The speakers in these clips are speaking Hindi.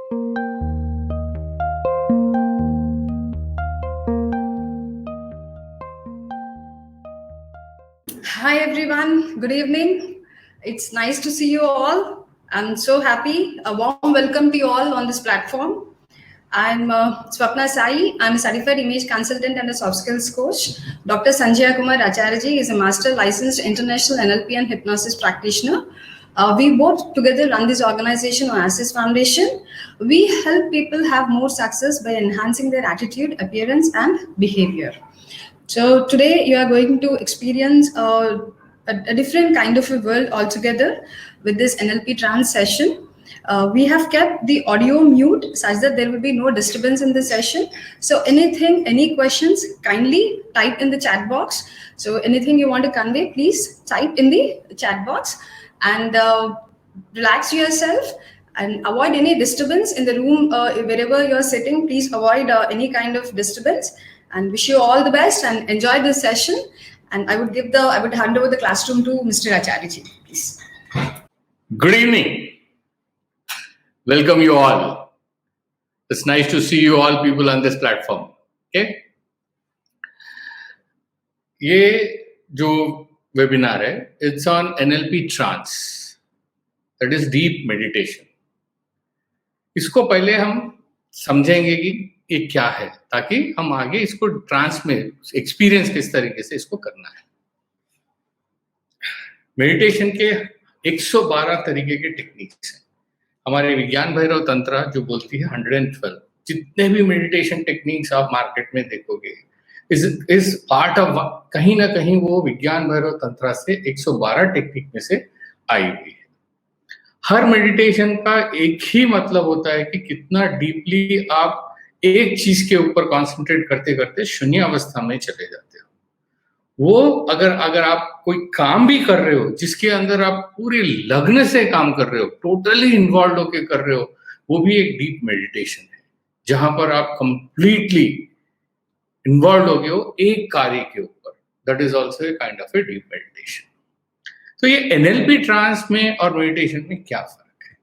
Hi everyone, good evening. It's nice to see you all. I'm so happy. A warm welcome to you all on this platform. I'm Swapna Sai. I'm a certified image consultant and a soft skills coach. Dr. Sanjaya Kumar Acharyaji is a master licensed international NLP and hypnosis practitioner. We both together run this organization, Oasis Foundation. We help people have more success by enhancing their attitude, appearance, and behavior. So today you are going to experience a different kind of a world altogether with this NLP trance session. We have kept the audio mute such that there will be no disturbance in the session. So any questions, kindly type in the chat box. So anything you want to convey, please type in the chat box and relax yourself and avoid any disturbance in the room wherever you're sitting. Please avoid any kind of disturbance and wish you all the best and enjoy this session. And I would hand over the classroom to Mr. Acharyaji, please. Good evening. Welcome you all. It's nice to see you all people on this platform. Okay. ये जो वेबिनार है, it's on NLP trance, that is deep meditation. इसको पहले हम समझेंगे कि ये क्या है, ताकि हम आगे इसको ट्रांस में एक्सपीरियंस किस तरीके से इसको करना है. मेडिटेशन के 112 तरीके के टेक्निक्स हैं. हमारे विज्ञान भैरव तंत्र जो बोलती है 112. जितने भी मेडिटेशन टेक्निक्स आप मार्केट में देखोगे इज पार्ट ऑफ, कहीं ना कहीं वो विज्ञान भैरव तंत्र से 112 टेक्निक में से आई हुई है. हर मेडिटेशन का एक ही मतलब होता है कि कितना डीपली आप एक चीज के ऊपर कॉन्सेंट्रेट करते करते शून्य अवस्था में चले जाते हो. वो अगर आप कोई काम भी कर रहे हो जिसके अंदर आप पूरे लग्न से काम कर रहे हो, टोटली इन्वॉल्व होके कर रहे हो, वो भी एक डीप मेडिटेशन है, जहां पर आप कंप्लीटली इन्वॉल्व हो गए हो एक कार्य के ऊपर. That is also a kind of a deep meditation. तो ये एनएलपी ट्रांस में और मेडिटेशन में क्या फर्क है?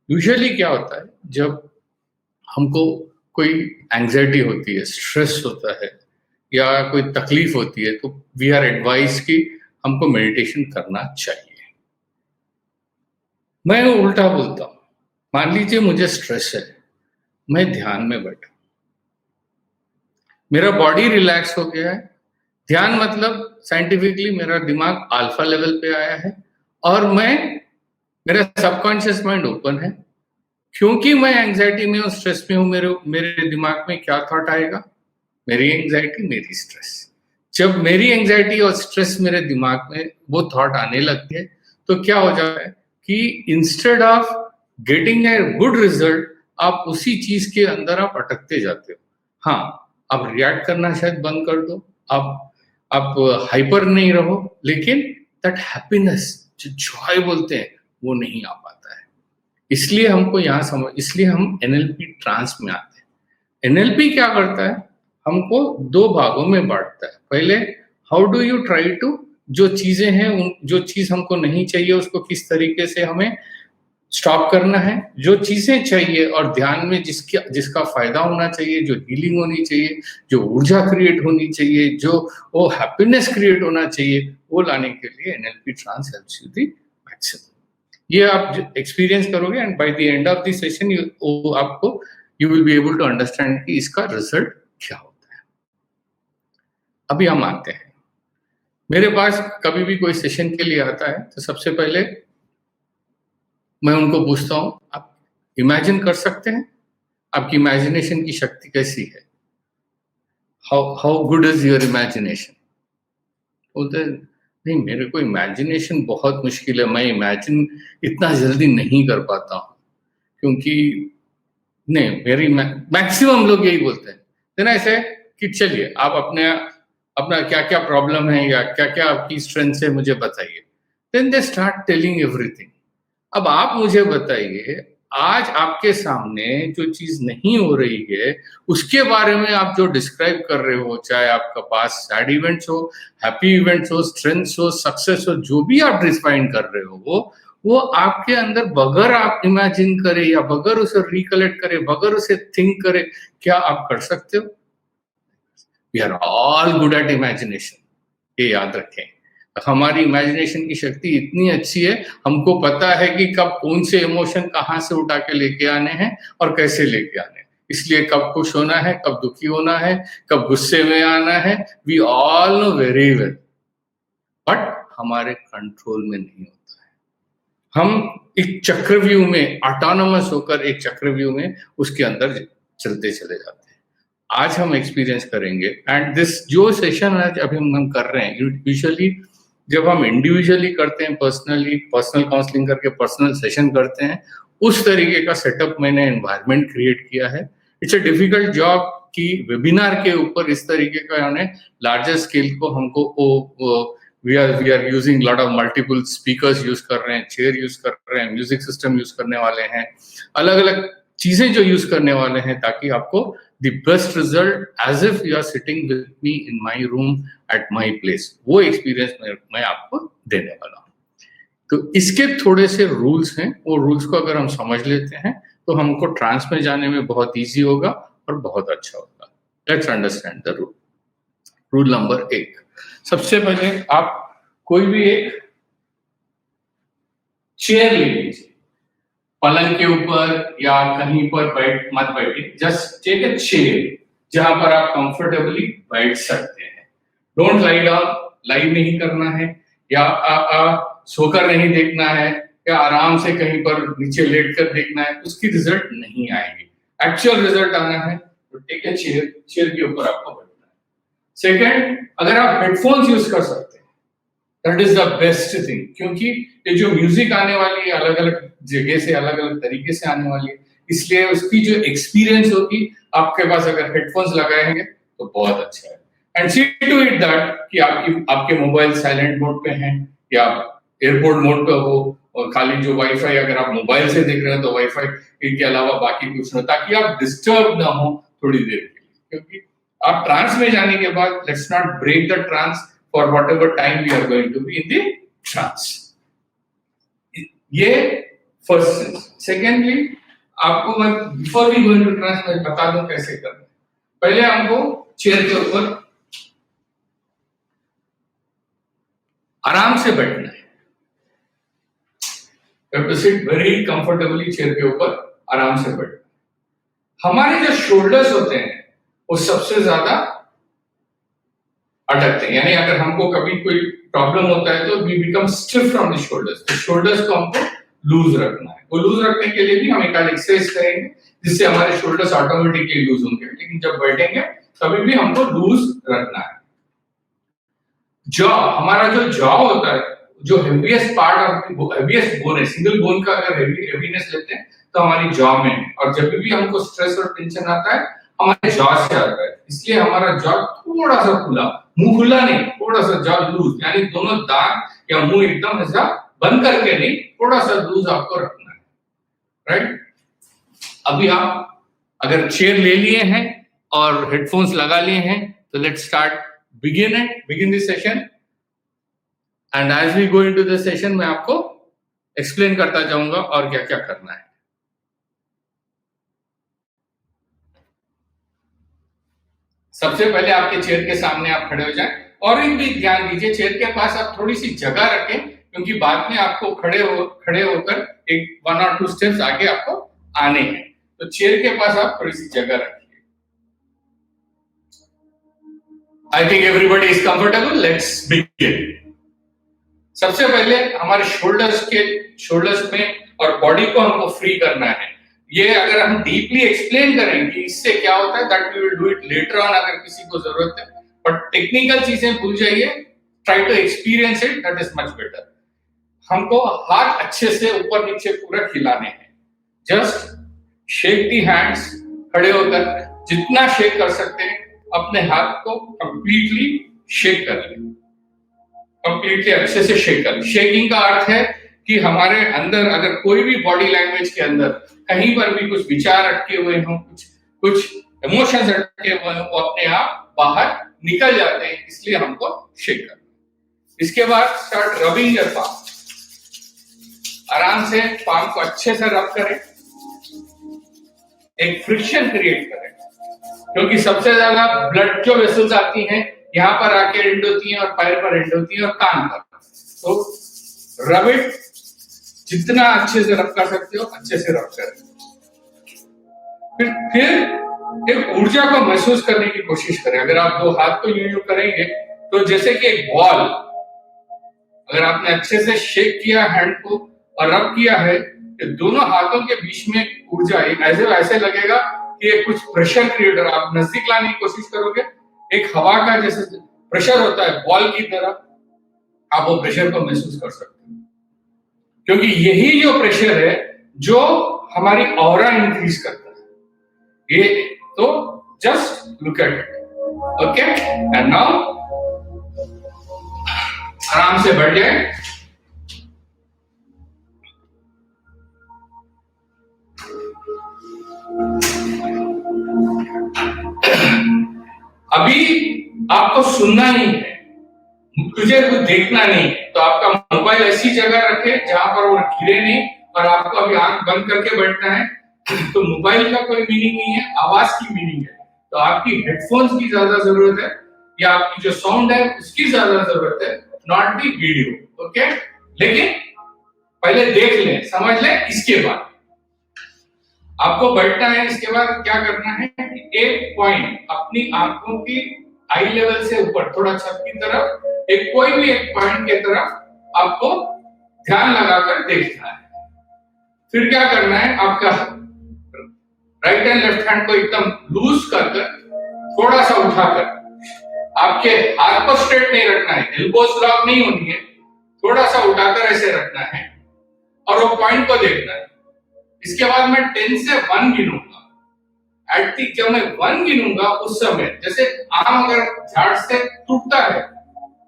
यूजुअली क्या होता है, जब हमको कोई एंजाइटी होती है, स्ट्रेस होता है या कोई तकलीफ होती है, तो वी आर एडवाइज कि हमको मेडिटेशन करना चाहिए. मैं उल्टा बोलता हूँ. मान लीजिए मुझे स्ट्रेस है, मैं ध्यान में बैठा, मेरा बॉडी रिलैक्स हो गया है. ध्यान मतलब साइंटिफिकली मेरा दिमाग अल्फा लेवल पे आया है और मेरा सबकॉन्शियस माइंड ओपन है. क्योंकि मैं एंजाइटी में हूँ, स्ट्रेस में हूँ, मेरे दिमाग में क्या थॉट आएगा? मेरी एंजाइटी, मेरी स्ट्रेस. जब मेरी एंजाइटी और स्ट्रेस मेरे दिमाग में वो थॉट आने लगते हैं, तो क्या हो जाता है कि instead of getting a good result, आप उसी चीज के अंदर आप अटकते जाते हो. हाँ, आप रिएक्ट करना शायद बंद कर दो, आप हाइपर नहीं रहो, लेकिन दैट हैप्पीनेस जो जॉय बोलते हैं वो नहीं आ पाता है. इसलिए हमको इसलिए हम एनएलपी ट्रांस में आते हैं. एनएलपी क्या करता है, हमको दो भागों में बांटता है. पहले how do you try to, जो चीजें हैं, जो चीज हमको नहीं चाहिए उसको किस तरीके से हमें स्टॉप करना है, जो चीजें चाहिए और ध्यान में जिसका फायदा होना चाहिए, जो हीलिंग होनी चाहिए, जो ऊर्जा क्रिएट होनी चाहिए, जो वो हैप्पीनेस क्रिएट होना चाहिए, वो लाने के लिए NLP trans helps you the maximum. ये आप एक्सपीरियंस करोगे and by the end of the session you will be able to understand कि इसका रिजल्ट क्या होता है. अभी हम आते हैं. मेरे पास कभी भी कोई सेशन के लिए आता है तो सबसे पहले मैं उनको पूछता हूं, आप इमेजिन कर सकते हैं? आपकी इमेजिनेशन की शक्ति कैसी है? How good is your imagination? बोलते नहीं, मेरे को इमेजिनेशन बहुत मुश्किल है, मैं इमेजिन इतना जल्दी नहीं कर पाता हूं, क्योंकि नहीं, मेरी मैक्सिमम लोग यही बोलते हैं. देन ऐसे कि चलिए आप अपना क्या क्या प्रॉब्लम है या क्या क्या आपकी स्ट्रेंथ है मुझे बताइए. Then they start telling everything. अब आप मुझे बताइए, आज आपके सामने जो चीज नहीं हो रही है उसके बारे में आप जो डिस्क्राइब कर रहे हो, चाहे आपका पास सैड इवेंट्स हो, हैप्पी इवेंट्स हो, स्ट्रेंथ्स हो, सक्सेस हो, जो भी आप डिफाइन कर रहे हो, वो आपके अंदर बगैर आप इमेजिन करे या बगैर उसे रिकलेक्ट करे, बगैर उसे थिंक करे, क्या आप कर सकते हो? We are all good at imagination, ये याद रखें। हमारी इमेजिनेशन की शक्ति इतनी अच्छी है, हमको पता है कि कब कौन से इमोशन कहाँ से उठा के लेके आने हैं और कैसे लेके आने हैं। इसलिए कब खुश होना है, कब दुखी होना है, कब गुस्से में आना है, we all know very well, but हमारे कंट्रोल में नहीं होता है। हम एक चक्रव्यूह में ऑटोनोमस होकर एक चक्रव्यूह में उसके अंदर चलते चले जाते हैं। आज हम एक्सपीरियंस करेंगे एंड दिस जो सेशन आज अभी हम कर रहे हैं, यूजुअली जब हम इंडिविजुअली करते हैं, पर्सनल काउंसलिंग करके पर्सनल सेशन करते हैं, उस तरीके का सेटअप मैंने एनवायरनमेंट क्रिएट किया है। इट्स अ डिफिकल्ट जॉब कि वेबिनार के ऊपर इस तरीके का उन्हें लार्जर स्केल को हमको we are using lot of multiple speakers use कर रहे हैं, चेयर यूज कर रहे हैं, म्यूजिक सिस्टम यूज करने वाले हैं, अलग अलग चीजें जो यूज करने वाले हैं, ताकि आपको the best result as if you are sitting with me in my room at my place, वो एक्सपीरियंस मैं आपको देने वाला हूँ। तो इसके थोड़े से रूल्स हैं, वो रूल्स को अगर हम समझ लेते हैं तो हमको ट्रांस में जाने में बहुत इजी होगा और बहुत अच्छा होगा। Let's understand the rule. Rule number 1, सबसे पहले आप कोई भी एक चेयर ले लीजिए, पलंग के ऊपर या कहीं पर मत बैठिए, जस्ट टेक अ चेयर जहां पर आप कंफर्टेबली बैठ सकते हैं। डोंट लाई डाउन, लाई नहीं करना है, या सोकर नहीं देखना है, या आराम से कहीं पर नीचे लेट कर देखना है, उसकी रिजल्ट नहीं आएगी। एक्चुअल रिजल्ट आना है तो टेक अ चेयर, चेयर के ऊपर आपको बैठना है। सेकेंड, अगर आप हेडफोन्स यूज कर सकते हैं, that is the best thing, क्योंकि ये जो म्यूजिक आने वाली है अलग अलग जगह से, अलग अलग तरीके से आने वाली है, इसलिए उसकी जो एक्सपीरियंस होगी, आपके पास अगर हेडफोन्स लगाएंगे तो बहुत अच्छा है। And see to it that कि आपके मोबाइल साइलेंट मोड पे हैं या एयरपोर्ट मोड पे हो, और खाली जो वाईफाई, अगर आप मोबाइल से देख रहे हैं तो वाईफाई के अलावा बाकी कुछ ना, ताकि आप डिस्टर्ब ना हो थोड़ी देर के लिए, क्योंकि आप ट्रांस में जाने के बाद let's not break the trance for whatever time we are going to be in the trance. ये फर्स्ट थिंग। सेकेंडली, आपको मैं before we going to trance मैं बता दूं कैसे करना है। पहले हमको चेयर के ऊपर आराम से बैठना है। You have to sit very comfortably, chair के ऊपर आराम से बैठना। हमारे जो शोल्डर्स होते हैं वो सबसे ज्यादा अटकते हैं, यानी अगर हमको कभी कोई प्रॉब्लम होता है तो we become stiff from the shoulders. तो शोल्डर्स को हमको लूज रखना है। वो लूज रखने के लिए भी हम एक एक्सरसाइज करेंगे जिससे हमारे शोल्डर्स ऑटोमेटिकली लूज होंगे, लेकिन जब बैठेंगे तभी भी हमको लूज रखना है। जॉ, हमारा जो जॉ होता है, जो heaviest part of heaviest bone है, सिंगल बोन का अगर हेवीनेस लेते हैं तो हमारी जॉ में है, और जब भी हमको स्ट्रेस और टेंशन आता है हमारे जॉ से आता है, इसलिए हमारा जॉ थोड़ा सा खुला, मुंह खुला नहीं, थोड़ा सा जॉ लूज, यानी दोनों दांत या मुंह एकदम ऐसा बंद करके नहीं, थोड़ा सा लूज आपको रखना है, राइट। अभी आप अगर चेयर ले लिए हैं और हेडफोन्स लगा लिए हैं तो let's start, begin this session, and as we go into this session मैं आपको एक्सप्लेन करता जाऊंगा और क्या क्या करना है। सबसे पहले आपके चेयर के सामने आप खड़े हो जाएं, और एक भी ध्यान दीजिए चेयर के पास आप थोड़ी सी जगह रखें, क्योंकि बाद में आपको खड़े होकर एक 1 और 2 स्टेप्स आगे आपको आने हैं, तो चेयर के पास आप थोड़ी सी जगह रखिए। I think everybody is comfortable, let's begin. सबसे पहले हमारे शोल्डर्स में और बॉडी को हमको फ्री करना है। ये अगर हम डीपली एक्सप्लेन करें कि इससे क्या होता है, that we will do it later on अगर किसी को जरूरत है, बट टेक्निकल चीजें भूल जाइए, try to experience it, that is much better. हमको हाथ अच्छे से ऊपर नीचे पूरा हिलाने हैं, जस्ट शेक दी हैंड्स, खड़े होकर जितना शेक कर सकते हैं अपने हाथ को कंप्लीटली शेक कर लें, कंप्लीटली अच्छे से शेक कर। शेकिंग का अर्थ है कि हमारे अंदर अगर कोई भी बॉडी लैंग्वेज के अंदर कहीं पर भी कुछ विचार अटके हुए हों, कुछ इमोशंस अटके हुए हों, वो अपने आप बाहर निकल जाते हैं, इसलिए हमको शेक करना। इसके बाद स्टार्ट रबिंग योर पाम, आराम से पाम को अच्छे से रब करें, एक फ्रिक्शन क्रिएट करें, क्योंकि सबसे ज्यादा ब्लड जो वेसल्स आती हैं यहाँ पर आके एंड होती हैं और पैर पर एंड होती हैं और कान पर। तो रब इट, जितना अच्छे से रब कर सकते हो अच्छे से रब करें। फिर एक ऊर्जा को महसूस करने की कोशिश करें। अगर आप दो हाथ को यूं यूं करेंगे तो जैसे कि एक बॉल, अगर आपने अच्छे से शेक किया हैंड को और रब किया है तो दोनों हाथों के बीच में एक ऊर्जा, ऐसे लगेगा कि एक कुछ प्रेशर क्रिएट हो रहा है। आप नजदीक लाने की कोशिश करोगे, एक हवा का जैसे प्रेशर होता है बॉल की तरह, आप वो प्रेशर को महसूस कर सकते हो, क्योंकि यही जो प्रेशर है जो हमारी ऑरा इंक्रीज करता है। ये तो just look at it, okay. And now आराम से बैठ जाए। अभी आपको सुनना नहीं है, तुझे कुछ देखना नहीं, तो आपका मोबाइल ऐसी जगह रखे जहां पर वो गिरे नहीं, और आपको अभी आंख बंद करके बैठना है। तो मोबाइल का कोई मीनिंग नहीं है, आवाज की मीनिंग है। तो आपकी हेडफोन्स की ज्यादा जरूरत है, या आपकी जो साउंड है उसकी ज्यादा जरूरत है, नॉट दी वीडियो, ओके। लेकिन पहले देख लें, समझ लें, इसके बाद आपको बैठना है। इसके बाद क्या करना है कि एक पॉइंट अपनी आंखों की आई लेवल से ऊपर, थोड़ा छत की तरफ, एक कोई भी एक पॉइंट की तरफ आपको ध्यान लगाकर देखना है। फिर क्या करना है, आपका राइट एंड लेफ्ट हैंड को एकदम लूज कर थोड़ा सा उठाकर, आपके हाथ को स्ट्रेट नहीं रखना है, एल्बोस लॉक नहीं होनी है, थोड़ा सा उठाकर ऐसे रखना है और वो पॉइंट को देखना है। इसके बाद मैं 10 से 1 गिनूंगा। जब मैं 1 गिनूंगा उस समय, जैसे आम अगर झाड़ से टूटता है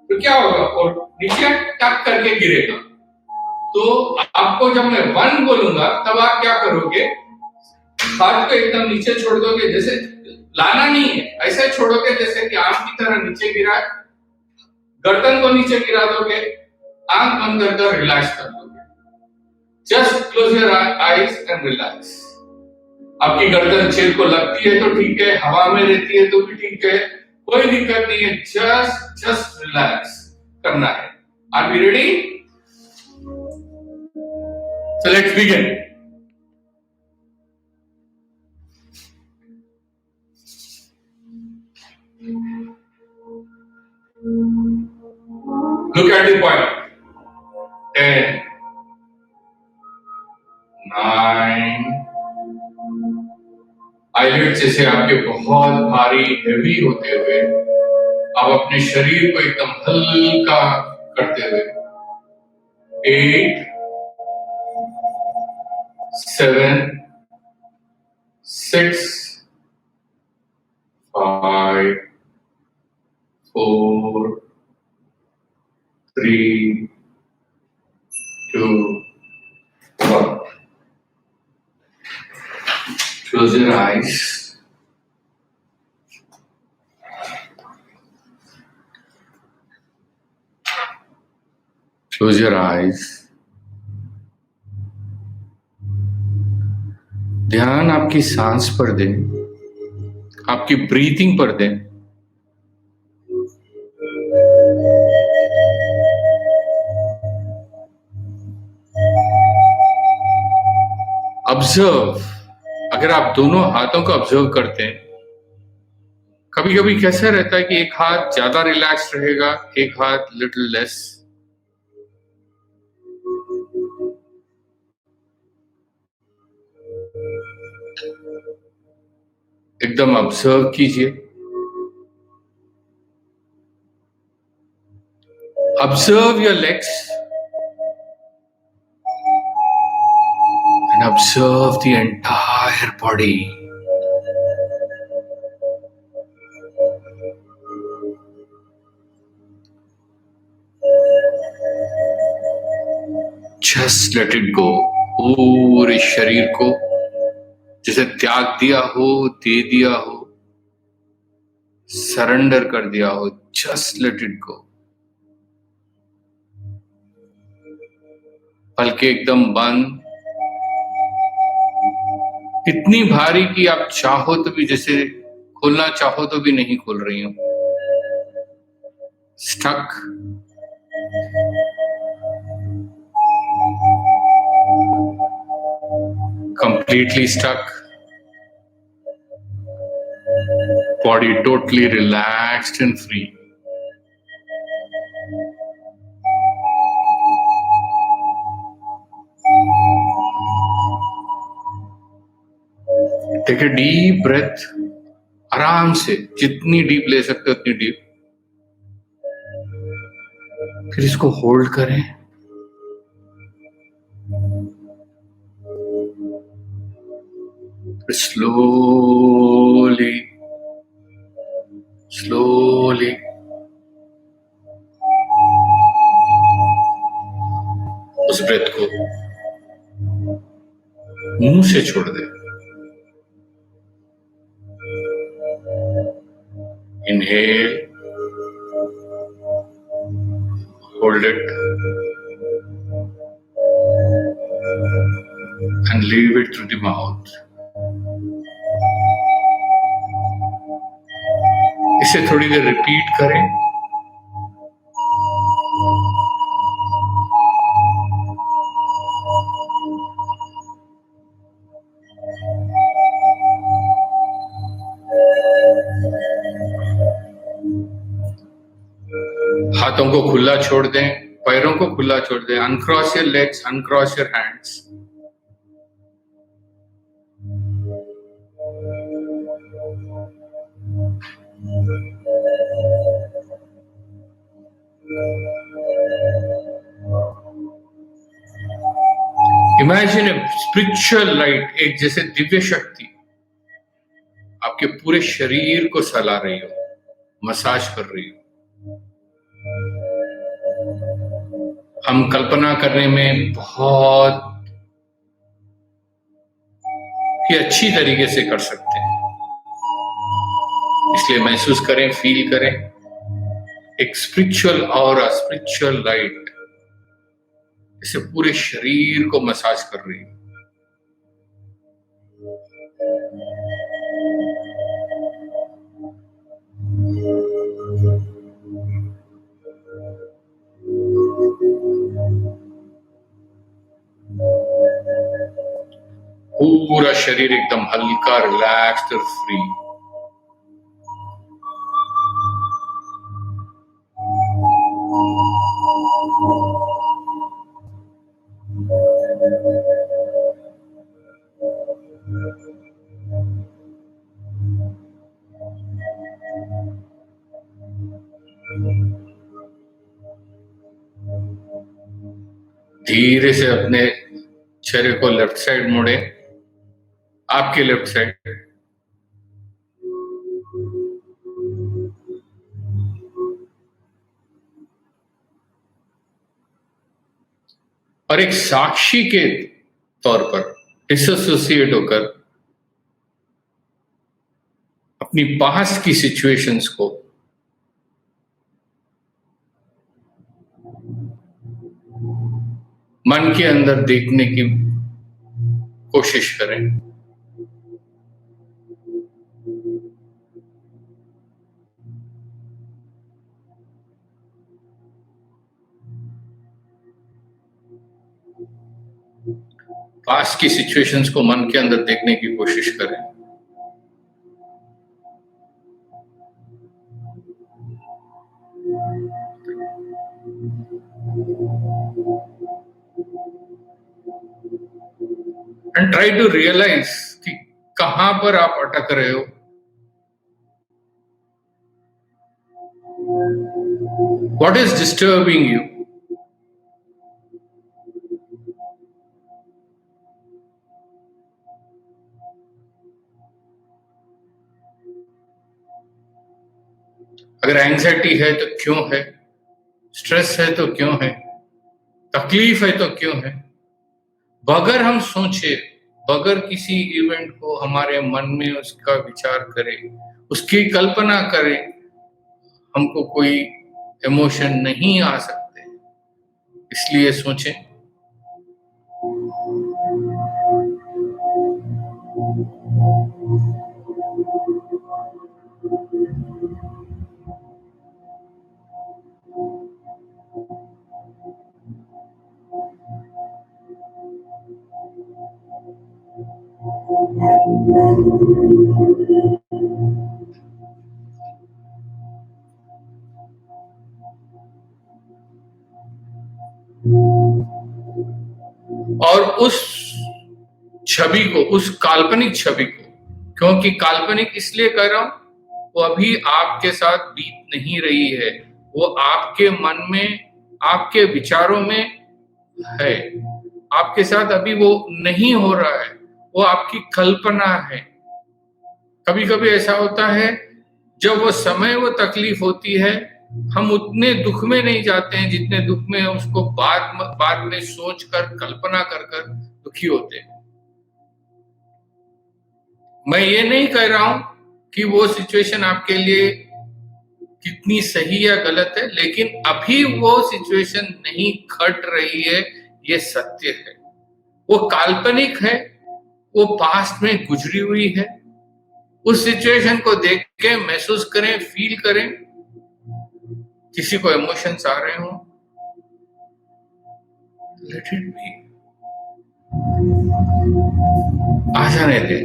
तो क्या होगा, और नीचे टक करके गिरेगा। तो आपको जब मैं 1 बोलूंगा तब आप क्या करोगे, हाथ को एकदम नीचे छोड़ दोगे, जैसे लाना नहीं है, ऐसे छोड़ोगे जैसे कि आम की तरह नीचे गिरा है, गर्दन को नीचे गिरा दोगे, आंख बंद कर रिलैक्स कर दोगे। Just close your eyes and relax. आपकी गर्दन चेयर को लगती है तो ठीक है, हवा में रहती है तो भी ठीक है, कोई दिक्कत नहीं है, जस्ट रिलैक्स करना है। Are we ready? So let's begin. Look at the point. 10, 9, eyelids जैसे आपके बहुत भारी हेवी होते हुए आप अपने शरीर को एकदम हल्का करते हुए 8, 7, 6, 5, 4, 3, 2, 1. Close your eyes. Close your eyes. ध्यान आपकी सांस पर दें, आपकी ब्रीथिंग पर दें। ऑब्जर्व, अगर आप दोनों हाथों को ऑब्जर्व करते हैं, कभी कभी कैसा रहता है कि एक हाथ ज्यादा रिलैक्स रहेगा, एक हाथ लिटिल लेस। एकदम ऑब्जर्व कीजिए। Observe your legs and observe the entire body. Just let it go. पूरे शरीर को जैसे त्याग दिया हो, दे दिया हो, सरेंडर कर दिया हो। Just let it go. पलके एकदम बंद, इतनी भारी कि आप चाहो तो भी, जैसे खोलना चाहो तो भी नहीं खोल रही हो, stuck. Completely stuck, body totally relaxed and free. Take a deep breath, आराम से, जितनी डीप ले सकते हो उतनी डीप। फिर इसको होल्ड करें, फिर स्लोली स्लोली उस ब्रेथ को मुंह से छोड़ दे। Inhale, hold it and leave it through the mouth. इसे थोड़ी देर रिपीट करें। हाथों को खुला छोड़ दें, पैरों को खुला छोड़ दें। Uncross your legs, uncross your hands. Imagine a spiritual light, एक जैसे दिव्य शक्ति आपके पूरे शरीर को सहला रही हो, मसाज कर रही हो। हम कल्पना करने में बहुत ही अच्छी तरीके से कर सकते हैं, इसलिए महसूस करें, फील करें एक स्पिरिचुअल और स्पिरिचुअल लाइट इसे पूरे शरीर को मसाज कर रही है। पूरा शरीर एकदम हल्का, रिलैक्स्ड और फ्री। धीरे से अपने चेहरे को लेफ्ट साइड मोड़े, आपके लेफ्ट साइड। और एक साक्षी के तौर पर डिसोसिएट होकर अपनी पास की सिचुएशंस को मन के अंदर देखने की कोशिश करें। पास की सिचुएशंस को मन के अंदर देखने की कोशिश करें। एंड ट्राई टू रियलाइज कि कहां पर आप अटक रहे हो, व्हाट इज डिस्टर्बिंग यू। अगर एंजाइटी है तो क्यों है, स्ट्रेस है तो क्यों है, तकलीफ है तो क्यों है। बगैर हम सोचे, बगैर किसी इवेंट को हमारे मन में उसका विचार करें, उसकी कल्पना करें, हमको कोई इमोशन नहीं आ सकते। इसलिए सोचें और उस छवि को, उस काल्पनिक छवि को, क्योंकि काल्पनिक इसलिए कह रहा हूं, वो अभी आपके साथ बीत नहीं रही है, वो आपके मन में, आपके विचारों में है, आपके साथ अभी वो नहीं हो रहा है, वो आपकी कल्पना है। कभी कभी ऐसा होता है, जब वो समय, वो तकलीफ होती है, हम उतने दुख में नहीं जाते हैं जितने दुख में उसको बाद में सोच कर, कल्पना कर कर दुखी होते हैं। मैं ये नहीं कह रहा हूं कि वो सिचुएशन आपके लिए कितनी सही या गलत है, लेकिन अभी वो सिचुएशन नहीं घट रही है, ये सत्य है। वो काल्पनिक है, वो पास्ट में गुजरी हुई है। उस सिचुएशन को देख के महसूस करें, फील करें। किसी को इमोशंस आ रहे हो, लेट इट बी, आ जाने दे।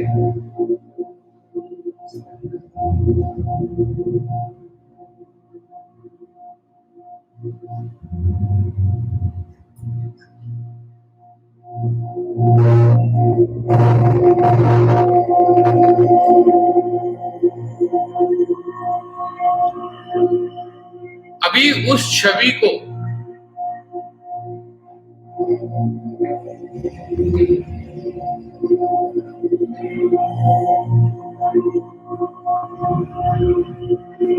अभी उस छवि को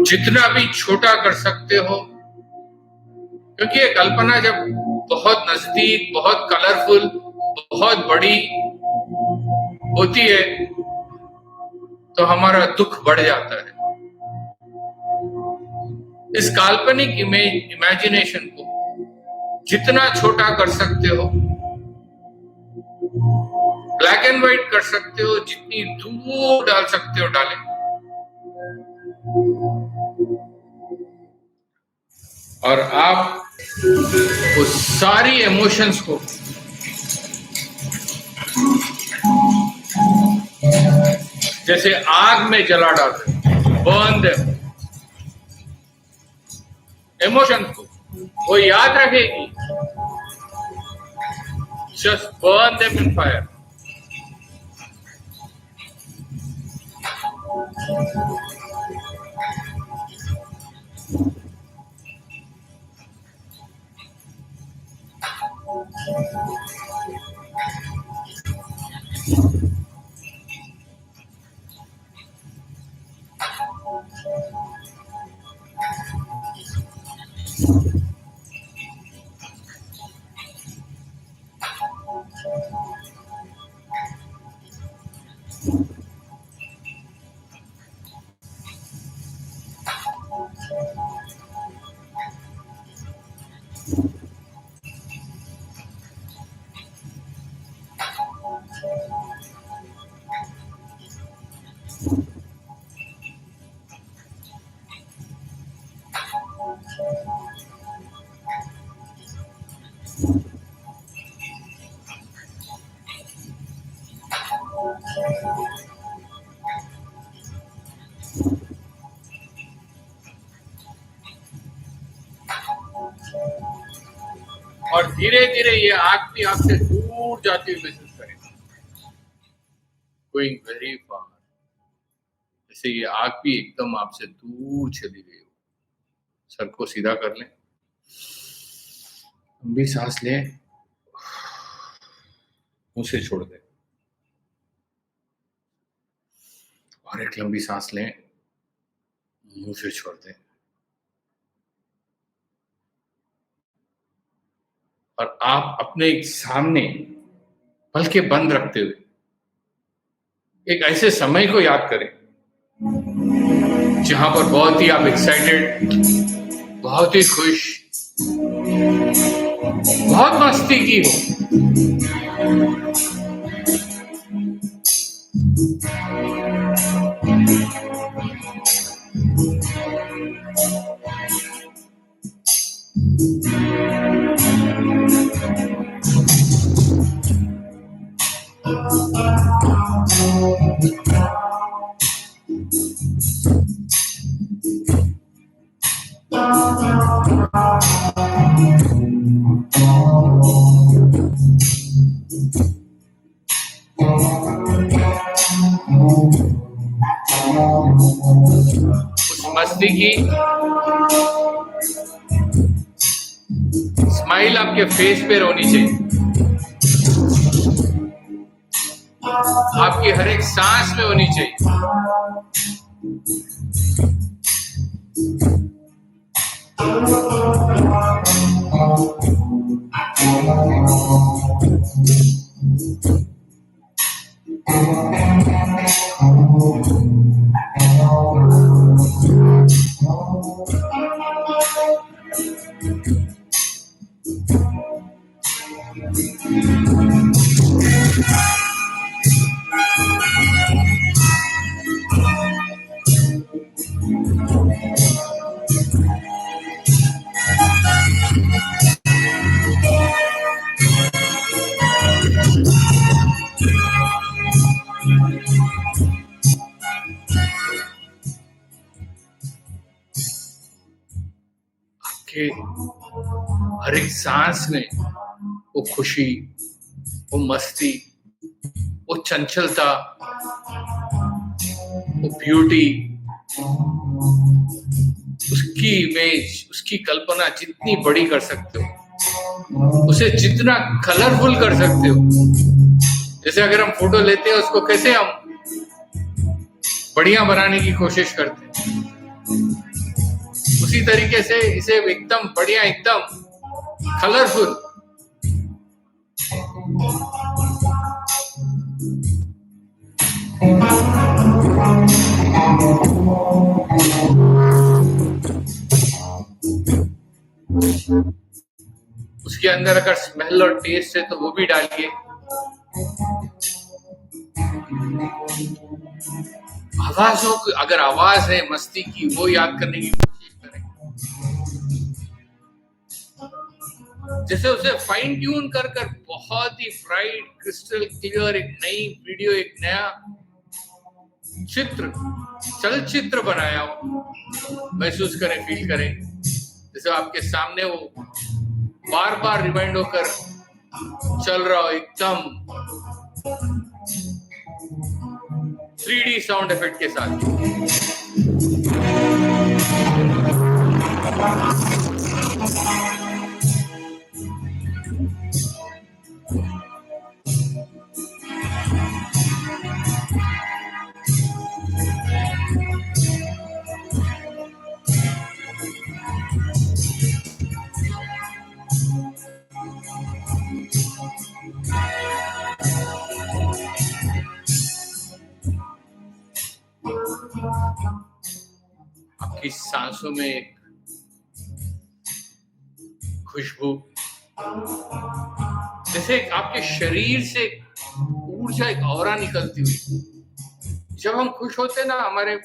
जितना भी छोटा कर सकते हो, क्योंकि ये कल्पना जब बहुत नजदीक, बहुत कलरफुल, बहुत बड़ी होती है तो हमारा दुख बढ़ जाता है। इस काल्पनिक इमेजिनेशन को जितना छोटा कर सकते हो, ब्लैक एंड व्हाइट कर सकते हो, जितनी दूर डाल सकते हो डालें। और आप उस सारी इमोशंस को जैसे आग में जला डालते, बर्न देम। इमोशंस को वो याद रखेगी, just burn them in fire. और धीरे धीरे ये आग भी आपसे दूर जाती हुई महसूस करेगा, गोइंग वेरी फार। जैसे ये आग भी एकदम आपसे दूर चली गई हो। सर को सीधा कर लें, लंबी सांस लें, मुंह से छोड़ दें, और एक लंबी सांस लें, मुंह से छोड़ दें। और आप अपने सामने पलकें बंद रखते हुए एक ऐसे समय को याद करें जहां पर बहुत ही आप एक्साइटेड, बहुत ही खुश, बहुत मस्ती की हो। उस मस्ती की स्माइल आपके फेस पे होनी चाहिए, आपकी हर एक सांस में होनी चाहिए। आपके हर एक सांस में वो खुशी, वो मस्ती, वो चंचलता, वो ब्यूटी, उसकी इमेज, उसकी कल्पना जितनी बड़ी कर सकते हो, उसे जितना कलरफुल कर सकते हो। जैसे अगर हम फोटो लेते हैं, उसको कैसे हम बढ़िया बनाने की कोशिश करते हैं, उसी तरीके से इसे एकदम बढ़िया, एकदम कलरफुल उसके अंदर अगर स्मेल और टेस्ट है तो वो भी डालिए। आवाजों की अगर आवाज है मस्ती की, वो याद करने की कोशिश करें। जैसे उसे फाइन ट्यून कर कर बहुत ही ब्राइट, क्रिस्टल क्लियर एक नई वीडियो, एक नया चित्र, चलचित्र बनाया हो, महसूस करें, फील करें। जैसे आपके सामने वो बार बार रिवाइंड होकर चल रहा हो, एकदम 3D साउंड इफेक्ट के साथ। आपकी सांसों में एक खुशबू, जैसे आपके शरीर से ऊर्जा, एक ऑरा निकलती हुई। जब हम खुश होते हैं ना, हमारे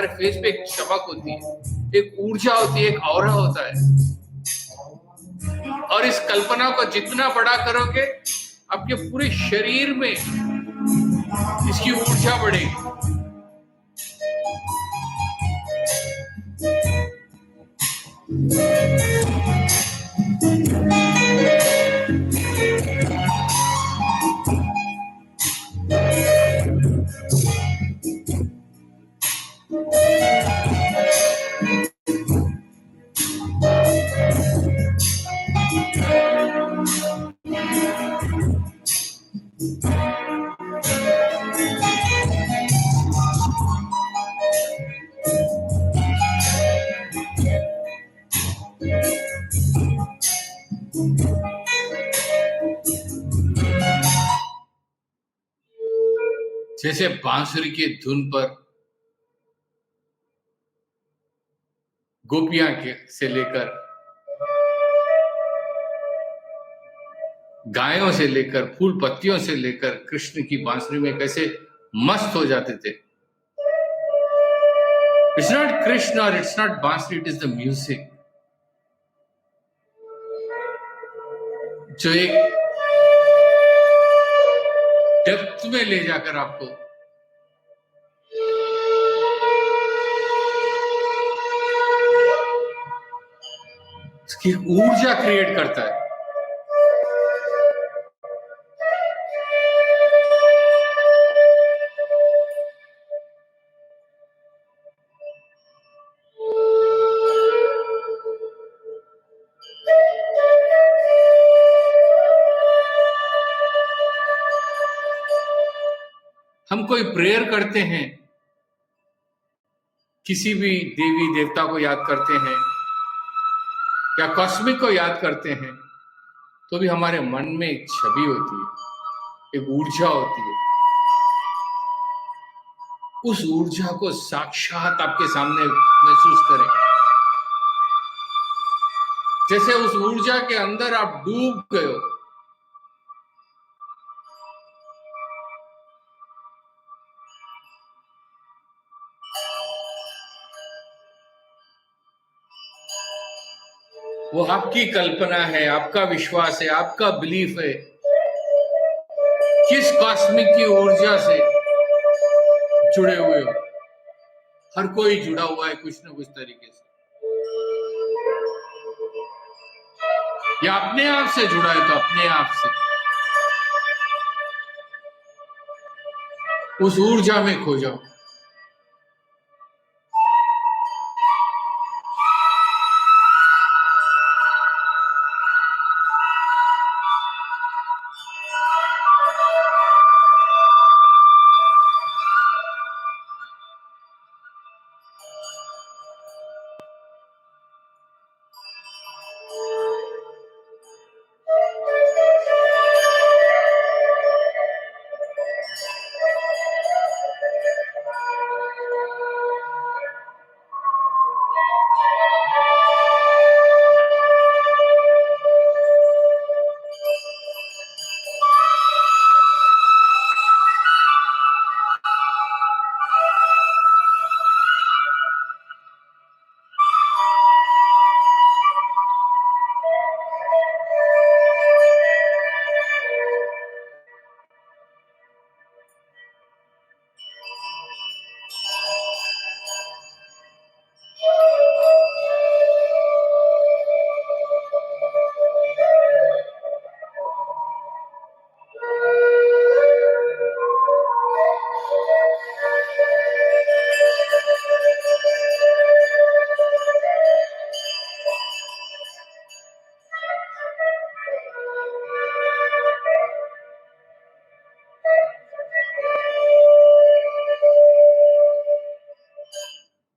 फेस पे एक चमक होती है, एक ऊर्जा होती है, एक ऑरा होता है। और इस कल्पना को जितना बड़ा करोगे, आपके पूरे शरीर में इसकी ऊर्जा बढ़ेगी। जैसे बांसुरी की धुन पर गोपियां से लेकर, गायों से लेकर, फूल पत्तियों से लेकर, कृष्ण की बांसुरी में कैसे मस्त हो जाते थे। इट्स नॉट कृष्ण और इट्स नॉट बांसुरी, इट इज द म्यूजिक जो एक डेप्थ में ले जाकर आपको उसकी ऊर्जा क्रिएट करता है। हम कोई प्रेयर करते हैं, किसी भी देवी देवता को याद करते हैं या कॉस्मिक को याद करते हैं, तो भी हमारे मन में एक छवि होती है, एक ऊर्जा होती है। उस ऊर्जा को साक्षात आपके सामने महसूस करें, जैसे उस ऊर्जा के अंदर आप डूब गए हो। वो आपकी कल्पना है, आपका विश्वास है, आपका बिलीफ है। किस कॉस्मिक की ऊर्जा से जुड़े हुए हो? हर कोई जुड़ा हुआ है कुछ न कुछ तरीके से, या अपने आप से जुड़ा है तो अपने आप से उस ऊर्जा में खो जाओ।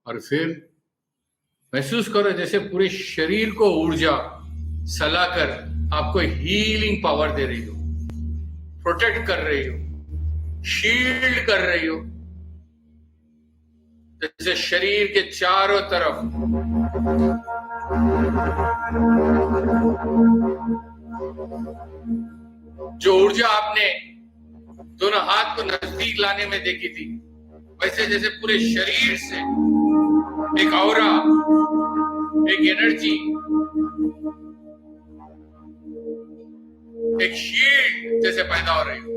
और फिर महसूस करो जैसे पूरे शरीर को ऊर्जा सलाकर आपको हीलिंग पावर दे रही हो, प्रोटेक्ट कर रही हो, शील्ड कर रही हो। जैसे शरीर के चारों तरफ जो ऊर्जा आपने दोनों हाथ को नजदीक लाने में देखी थी, वैसे जैसे पूरे शरीर से एक ऑरा, एक एनर्जी, एक शील्ड जैसे पैदा हो रही हो।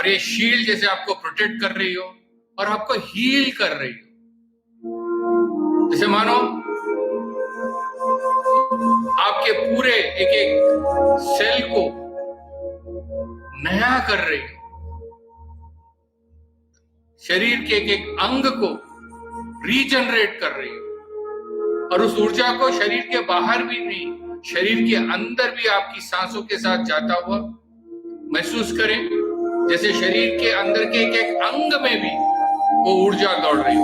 और ये शील्ड जैसे आपको प्रोटेक्ट कर रही हो और आपको हील कर रही हो। जैसे मानो आपके पूरे एक एक सेल को नया कर रही हो, शरीर के एक एक अंग को रीजनरेट कर रही हो, और उस ऊर्जा को शरीर के बाहर भी नहीं, शरीर के अंदर भी आपकी सांसों के साथ जाता हुआ महसूस करें, जैसे शरीर के अंदर के एक एक अंग में भी वो ऊर्जा दौड़ रही हो।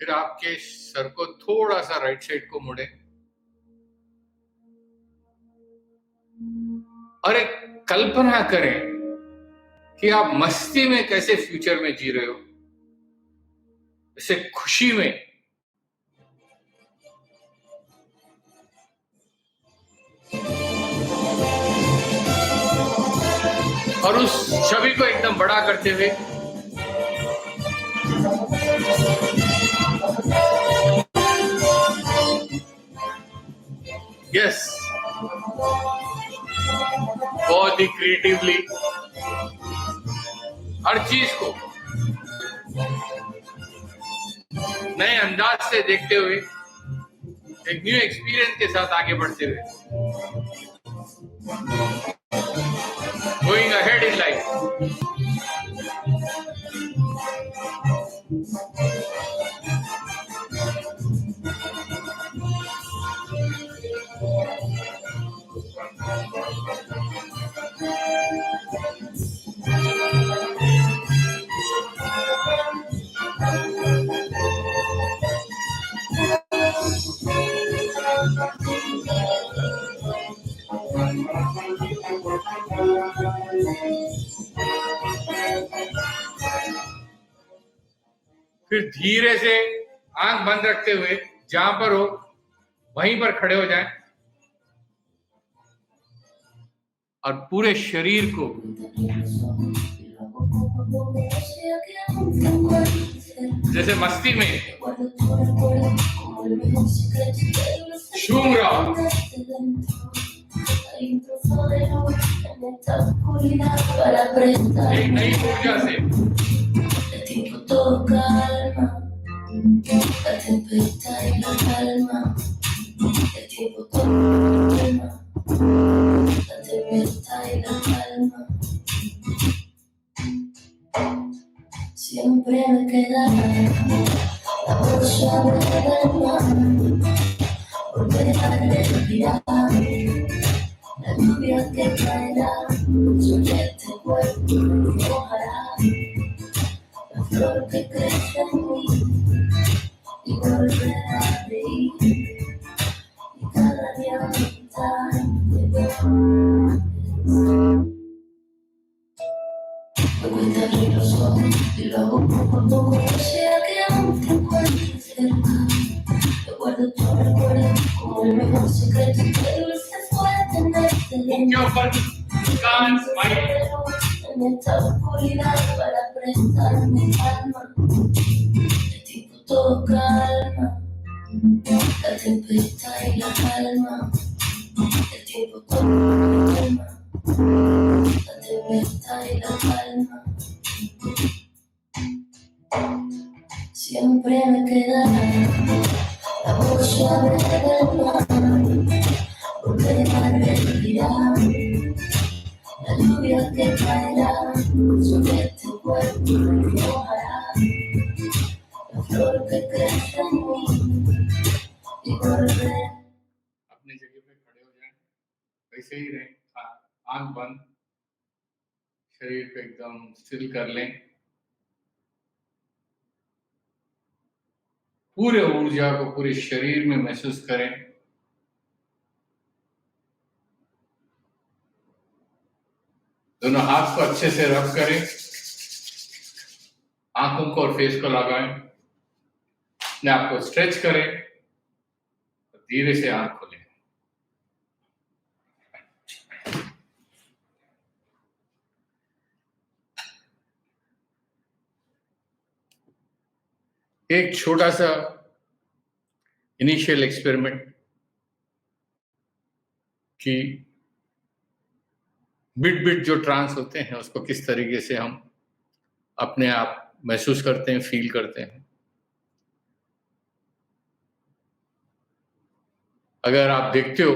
फिर आपके सर को थोड़ा सा राइट साइड को मुड़े और एक कल्पना करें कि आप मस्ती में कैसे फ्यूचर में जी रहे हो, जैसे खुशी में। और उस छवि को एकदम बड़ा करते हुए यस, बहुत ही क्रिएटिवली हर चीज को नए अंदाज से देखते हुए, एक न्यू एक्सपीरियंस के साथ आगे बढ़ते हुए, गोइंग अहेड इन लाइफ। फिर धीरे से आंख बंद रखते हुए जहां पर हो वहीं पर खड़े हो जाएं और पूरे शरीर को जैसे मस्ती में झूम रहा हो, एक नई ऊर्जा से calma, la tempestad y la calma, el tiempo calma, la tempestad y la calma. Siempre me quedará la voz suave del mar, volver a respirar, la lluvia que caerá sobre este cuerpo mojará. La flor que crece en mí y volverá a reír, y cada día aumentar mi dolor. Me cuenta abrir los ojos y lo hago poco a poco, sea que aún te encuentres cerca. Recuerdo tu recuerdo como el mejor secreto, que dulce fue tenerte dentro. En esta oscuridad para prestarme calma, el tiempo todo calma, la tempestad y la calma, el tiempo todo siempre me quedará la voz suave del mar, porque la reirá, la lluvia que caerá sobre tu cuerpo y mojará la flor que crece en mí y volverá. अपनी जगह पे खड़े हो जाएं, वैसे ही रहें, आंख बंद, शरीर को एकदम स्टिल कर लें, पूरे ऊर्जा को पूरे शरीर में महसूस करें। दोनों हाथ को अच्छे से रब करें, आंखों को और फेस को लगाएं, अपने आप को स्ट्रेच करें, धीरे से आंख खोलें। एक छोटा सा इनिशियल एक्सपेरिमेंट कि बिट बिट जो ट्रांस होते हैं उसको किस तरीके से हम अपने आप महसूस करते हैं, फील करते हैं। अगर आप देखते हो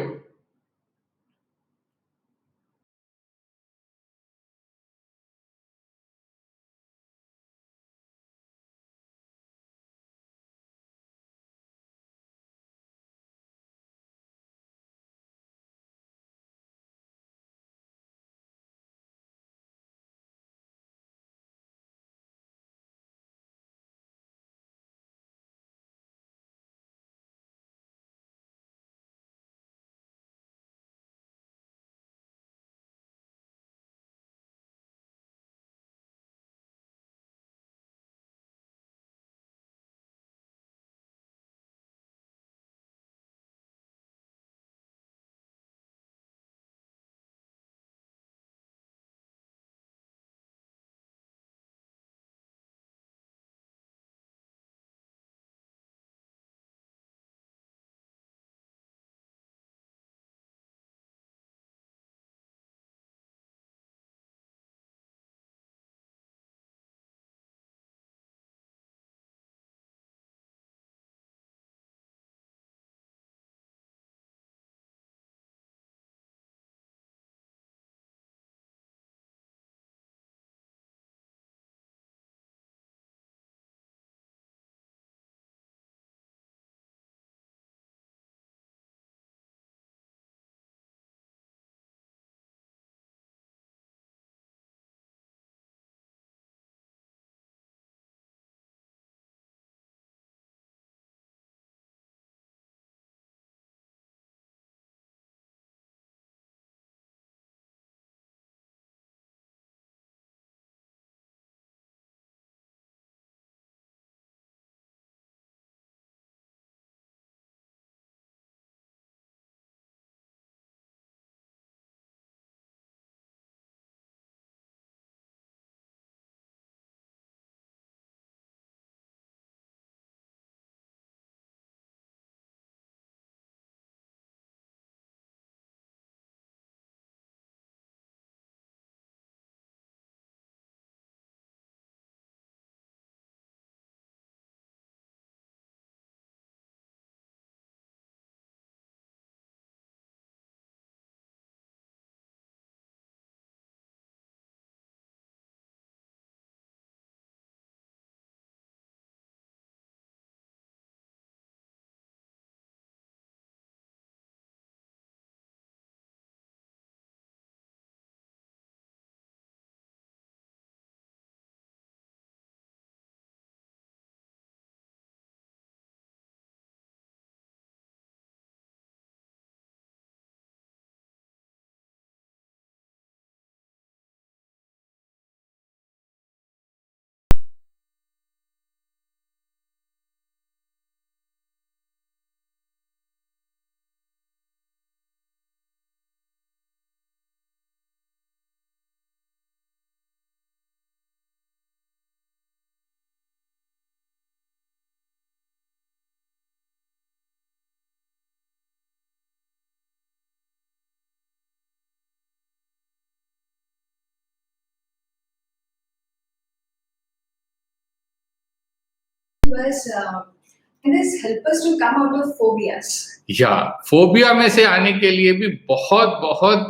was, can this help us to come out of phobias? या फोबिया में से आने के लिए भी बहुत बहुत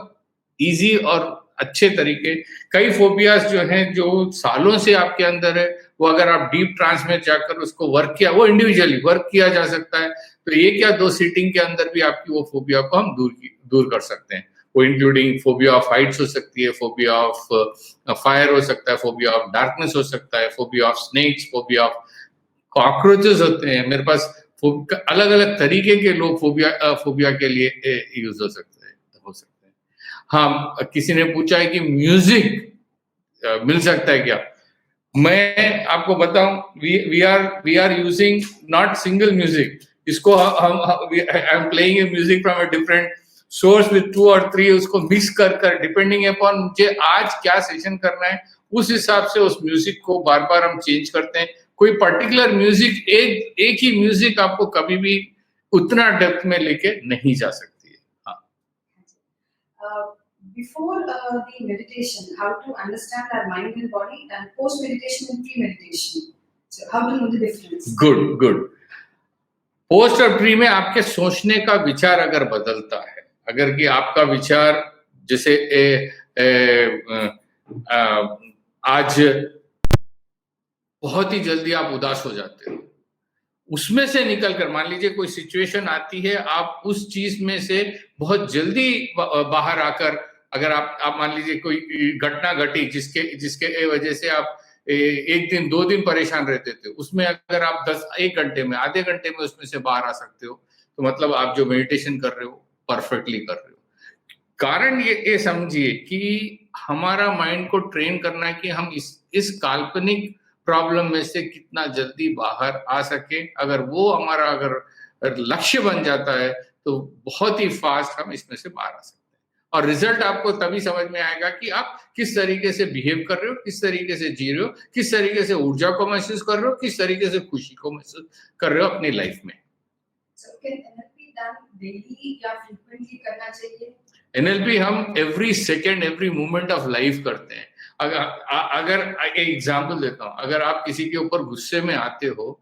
इजी और अच्छे तरीके, कई फोबियाज जो हैं जो सालों से आपके अंदर है, वो अगर आप डीप ट्रांस में जाकर उसको वर्क किया, वो इंडिविजुअली वर्क किया जा सकता है। तो ये क्या 2 सीटिंग के अंदर भी आपकी वो फोबिया को हम दूर कर सकते हैं। वो इंक्लूडिंग फोबिया ऑफ हाइट्स हो सकती है, फोबिया ऑफ फायर हो सकता है, फोबिया ऑफ डार्कनेस हो सकता है, phobia of snakes, phobia of cockroaches होते हैं। मेरे पास अलग अलग तरीके के लोग फोबिया के लिए यूज हो सकते हैं। हाँ, किसी ने पूछा है कि म्यूजिक मिल सकता है क्या? मैं आपको बताऊं, we are using not single music, इसको I am playing a music from a different source with 2 और 3, उसको मिक्स कर डिपेंडिंग अपॉन मुझे आज क्या सेशन करना है, उस हिसाब से उस म्यूजिक को बार बार हम चेंज करते हैं। कोई पर्टिकुलर म्यूजिक, एक ही म्यूजिक आपको कभी भी उतना डेप्थ में लेके नहीं जा सकती है। हाँ। Before the meditation, how to understand our mind and body, and post meditation and pre meditation. So how to know the difference? Good. Post और प्री में आपके सोचने का विचार अगर बदलता है, अगर कि आपका विचार जैसे आज बहुत ही जल्दी आप उदास हो जाते हो, उसमें से निकलकर मान लीजिए कोई सिचुएशन आती है, आप उस चीज में से बहुत जल्दी बाहर आकर, अगर आप मान लीजिए कोई घटना घटी जिसके वजह से आप 1 दिन 2 दिन परेशान रहते थे, उसमें अगर आप 1 घंटे में, आधे घंटे में उसमें से बाहर आ सकते हो, तो मतलब आप जो मेडिटेशन कर रहे हो परफेक्टली कर रहे हो। कारण ये समझिए कि हमारा माइंड को ट्रेन करना है कि हम इस काल्पनिक प्रॉब्लम में से कितना जल्दी बाहर आ सके। अगर वो हमारा अगर लक्ष्य बन जाता है तो बहुत ही फास्ट हम इसमें से बाहर आ सकते हैं, और रिजल्ट आपको तभी समझ में आएगा कि आप किस तरीके से बिहेव कर रहे हो, किस तरीके से जी रहे हो, किस तरीके से ऊर्जा को महसूस कर रहे हो, किस तरीके से खुशी को महसूस कर रहे हो अपनी लाइफ में। So can NLP done daily या frequently करना चाहिए? NLP हम every second, every moment of life करते हैं। अगर एक एग्जाम्पल देता हूँ, अगर आप किसी के ऊपर गुस्से में आते हो,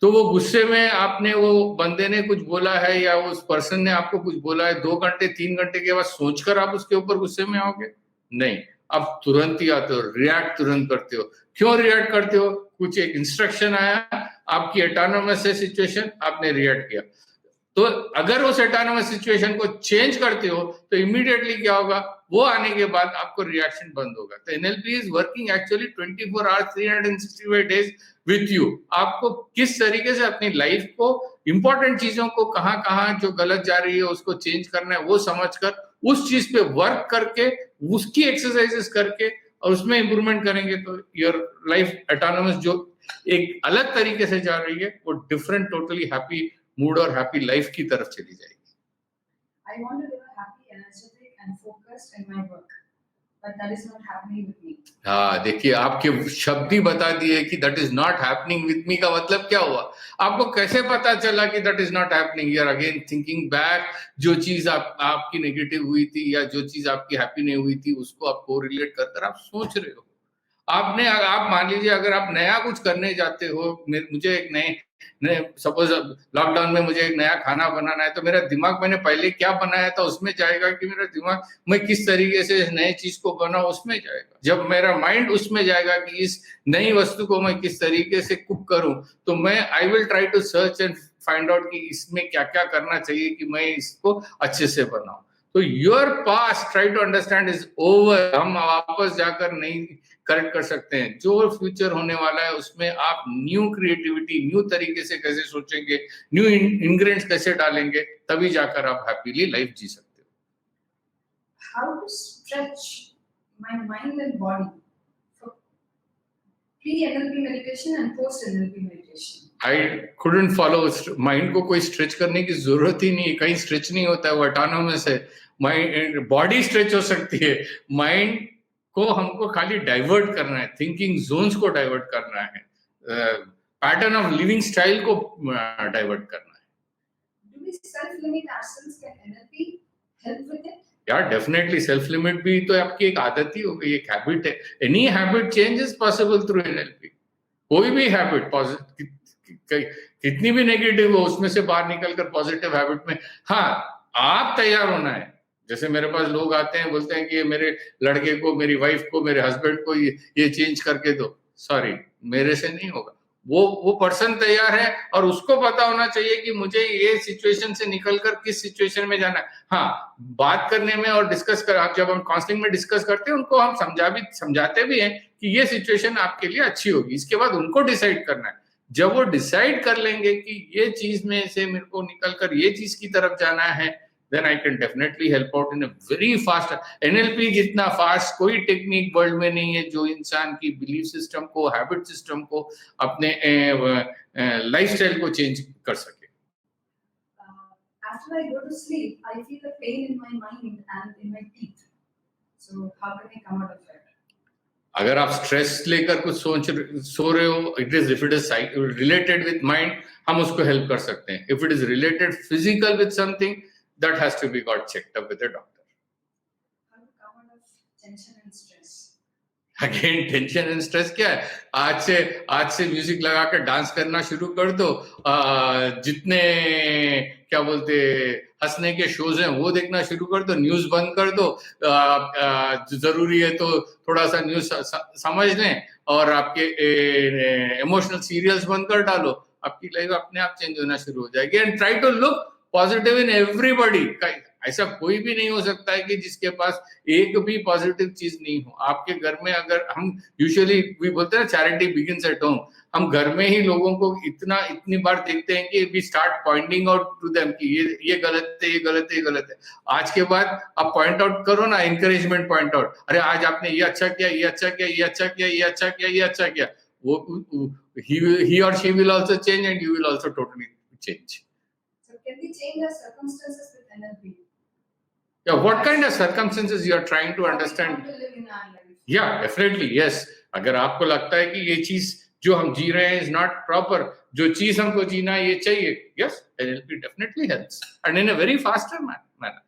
तो वो गुस्से में आपने, वो बंदे ने कुछ बोला है या उस पर्सन ने आपको कुछ बोला है, 2 घंटे 3 घंटे के बाद सोचकर आप उसके ऊपर गुस्से में आओगे? नहीं, आप तुरंत ही आते हो, रिएक्ट तुरंत करते हो। क्यों रिएक्ट करते हो? कुछ एक इंस्ट्रक्शन आया, आपकी ऑटोनोमस है सिचुएशन, आपने रिएक्ट किया। तो अगर उस ऑटोनोमस सिचुएशन को चेंज करते हो तो इमीडिएटली क्या होगा, वो आने के बाद आपको रिएक्शन बंद होगा। तो NLP is working actually 24 hours 365 days with you. आपको किस तरीके से अपनी लाइफ को, इंपॉर्टेंट चीजों को कहाँ जो गलत जा रही है उसको चेंज करना है, वो समझकर उस चीज पे वर्क करके, उसकी एक्सरसाइजेस करके और उसमें इंप्रूवमेंट करेंगे तो योर लाइफ ऑटोनोमस जो एक अलग तरीके से जा रही है, वो डिफरेंट, टोटली हैप्पी मूड और हैप्पी लाइफ की तरफ चली जाएगी। I want to live a happy, energetic and focused in my work, but that is not happening with me. हाँ, देखिए आपके शब्द ही बता दिए कि that is not happening with me का मतलब क्या हुआ। आपको कैसे पता चला कि that is not happening? You are again thinking back, जो चीज आपकी नेगेटिव हुई थी या जो चीज आपकी हैप्पी नहीं हुई थी, उसको आप कोरिलेट कर आप सोच रहे हो। आप मान लीजिए अगर आप नया कुछ करने जाते हो, मुझे एक नए सपोज लॉकडाउन में मुझे एक नया खाना बनाना है, तो मेरा दिमाग मैंने पहले क्या बनाया था उसमें जाएगा कि मेरा दिमाग मैं किस तरीके से इस नए चीज को बनाऊं उसमें जाएगा। जब मेरा माइंड उसमें जाएगा कि इस नई वस्तु को मैं किस तरीके से कुक करूं, तो मैं I will try to search and find out कि इसमें क्या क्या करना चाहिए कि मैं इसको अच्छे से बनाऊं। तो your past try to understand is over. हम वापस जाकर नहीं करेक्ट कर सकते हैं। जो फ्यूचर होने वाला है उसमें आप न्यू क्रिएटिविटी, न्यू तरीके से कैसे सोचेंगे, न्यू इंग्रेडिएंट्स कैसे डालेंगे, तभी जाकर आप हैप्पीली लाइफ जी सकते हो। How to stretch my mind and body for pre-NLP meditation and post-NLP meditation? I couldn't follow. Mind को कोई स्ट्रेच करने की जरूरत ही नहीं, कहीं स्ट्रेच नहीं होता है, वो ऑटोनोमस है। माइंड, बॉडी स्ट्रेच हो सकती है, माइंड को हमको खाली डाइवर्ट करना है, थिंकिंग जोन्स को डाइवर्ट करना है, पैटर्न ऑफ लिविंग स्टाइल को डाइवर्ट करना है। Do we self-limit ourselves? Can NLP help with it? यार डेफिनेटली सेल्फ लिमिट भी तो आपकी एक आदत ही हो गई, एक हैबिट है। Any habit change is possible through NLP. कोई भी हैबिट कितनी भी नेगेटिव हो उसमें से बाहर निकलकर पॉजिटिव हैबिट में, हाँ आप तैयार होना है। जैसे मेरे पास लोग आते हैं बोलते हैं कि ये मेरे लड़के को, मेरी वाइफ को, मेरे हस्बैंड को ये चेंज करके दो, सॉरी मेरे से नहीं होगा। वो पर्सन तैयार है और उसको पता होना चाहिए कि मुझे ये सिचुएशन से निकलकर किस सिचुएशन में जाना है। हाँ, बात करने में और डिस्कस कर, जब हम काउंसलिंग में डिस्कस करते हैं उनको हम समझाते भी हैं कि ये सिचुएशन आपके लिए अच्छी होगी। इसके बाद उनको डिसाइड करना है। जब वो डिसाइड कर लेंगे कि ये चीज में से मेरे को निकलकर ये चीज की तरफ जाना है, then I can definitely help out in a very fast. NLP जितना फास्ट कोई टेक्निक वर्ल्ड में नहीं है जो इंसान की बिलीफ सिस्टम को, हैबिट सिस्टम को, अपने लाइफस्टाइल को चेंज कर सके। After I go to sleep, I feel a pain in my mind and in my teeth. So how can I come out of it? अगर आप स्ट्रेस लेकर कुछ सो रहे हो, it is related with mind, हम उसको हेल्प कर सकते हैं। If it is related physical with something, that has to be got checked up with a doctor. How to come out of tension and stress? Again, tension and stress क्या है? आज से म्यूजिक लगाकर डांस करना शुरू कर दो। जितने क्या बोलते हंसने के शोज हैं वो देखना शुरू कर दो, न्यूज बंद कर दो। जरूरी है तो थोड़ा सा न्यूज समझ लें और आपके इमोशनल सीरियल्स बंद कर डालो, आपकी लाइफ अपने आप चेंज होना शुरू हो जाएगी। And try to look positive in everybody. ऐसा कोई भी नहीं हो सकता है कि जिसके पास एक भी पॉजिटिव चीज नहीं हो। आपके घर में अगर हम यूजुअली भी बोलते हैं चैरिटी बिगिंस एट होम, हम घर में ही लोगों को इतनी बार देखते हैं कि we start pointing out to them कि ये गलत है, ये गलत है, ये गलत है। आज के बाद आप पॉइंट आउट करो ना, इंकरेजमेंट पॉइंट आउट, अरे आज आपने ये अच्छा किया, ये अच्छा किया, ये अच्छा किया, ये अच्छा किया, ये अच्छा किया, वो he or she will also change and you will also totally change. Can we change our circumstances with NLP? Yeah, what kind of circumstances you are trying to understand? How to live in our life? Yeah, definitely, yes. अगर आपको लगता है कि ये चीज जो हम जी रहे हैं is not proper, जो चीज हमको जीना ये चाहिए, yes, NLP definitely helps and in a very faster manner.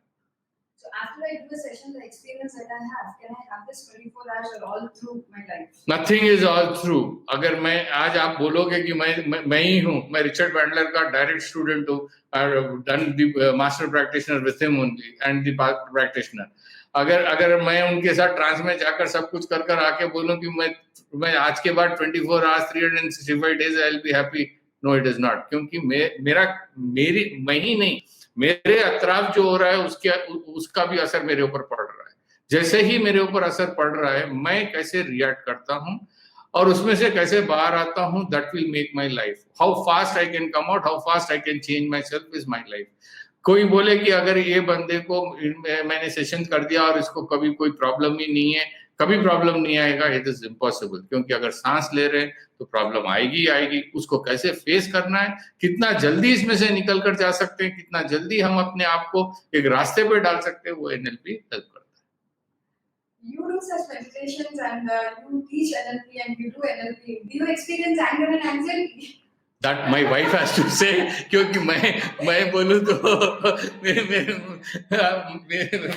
So after I do a session, the experience that I have, can I have this 24 hours or all through my life? Nothing is all through. अगर मैं आज आप बोलोगे कि मैं ही हूँ, मैं रिचर्ड बैंडलर का डायरेक्ट स्टूडेंट हूँ, done the master practitioner with him only and the practitioner. अगर मैं उनके साथ ट्रांस में जाकर सब कुछ कर आके बोलूं कि मैं आज के बाद 24 hours 365 days I will be happy, no it is not. क्योंकि मैं ही नहीं, मेरे अतराफ जो हो रहा है उसका भी असर मेरे ऊपर पड़ रहा है। जैसे ही मेरे ऊपर असर पड़ रहा है, मैं कैसे रिएक्ट करता हूँ और उसमें से कैसे बाहर आता हूँ, that will make my life. How fast I can come out, how fast I can change my self is my life. कोई बोले कि अगर ये बंदे को मैंने सेशन कर दिया और इसको कभी कोई प्रॉब्लम ही नहीं है, कभी प्रॉब्लम नहीं आएगा, इट इज इम्पॉसिबल। क्योंकि अगर सांस ले रहे हैं तो प्रॉब्लम आएगी। उसको कैसे फेस करना है, कितना जल्दी इसमें से निकल कर जा सकते हैं, कितना जल्दी हम अपने आप को एक रास्ते पे डाल सकते हैं, वो NLP हेल्प करता है। You do such meditations and you teach NLP and you do NLP. Do you experience anger and anxiety? That my wife has to say, क्योंकि मैं बोलूँ तो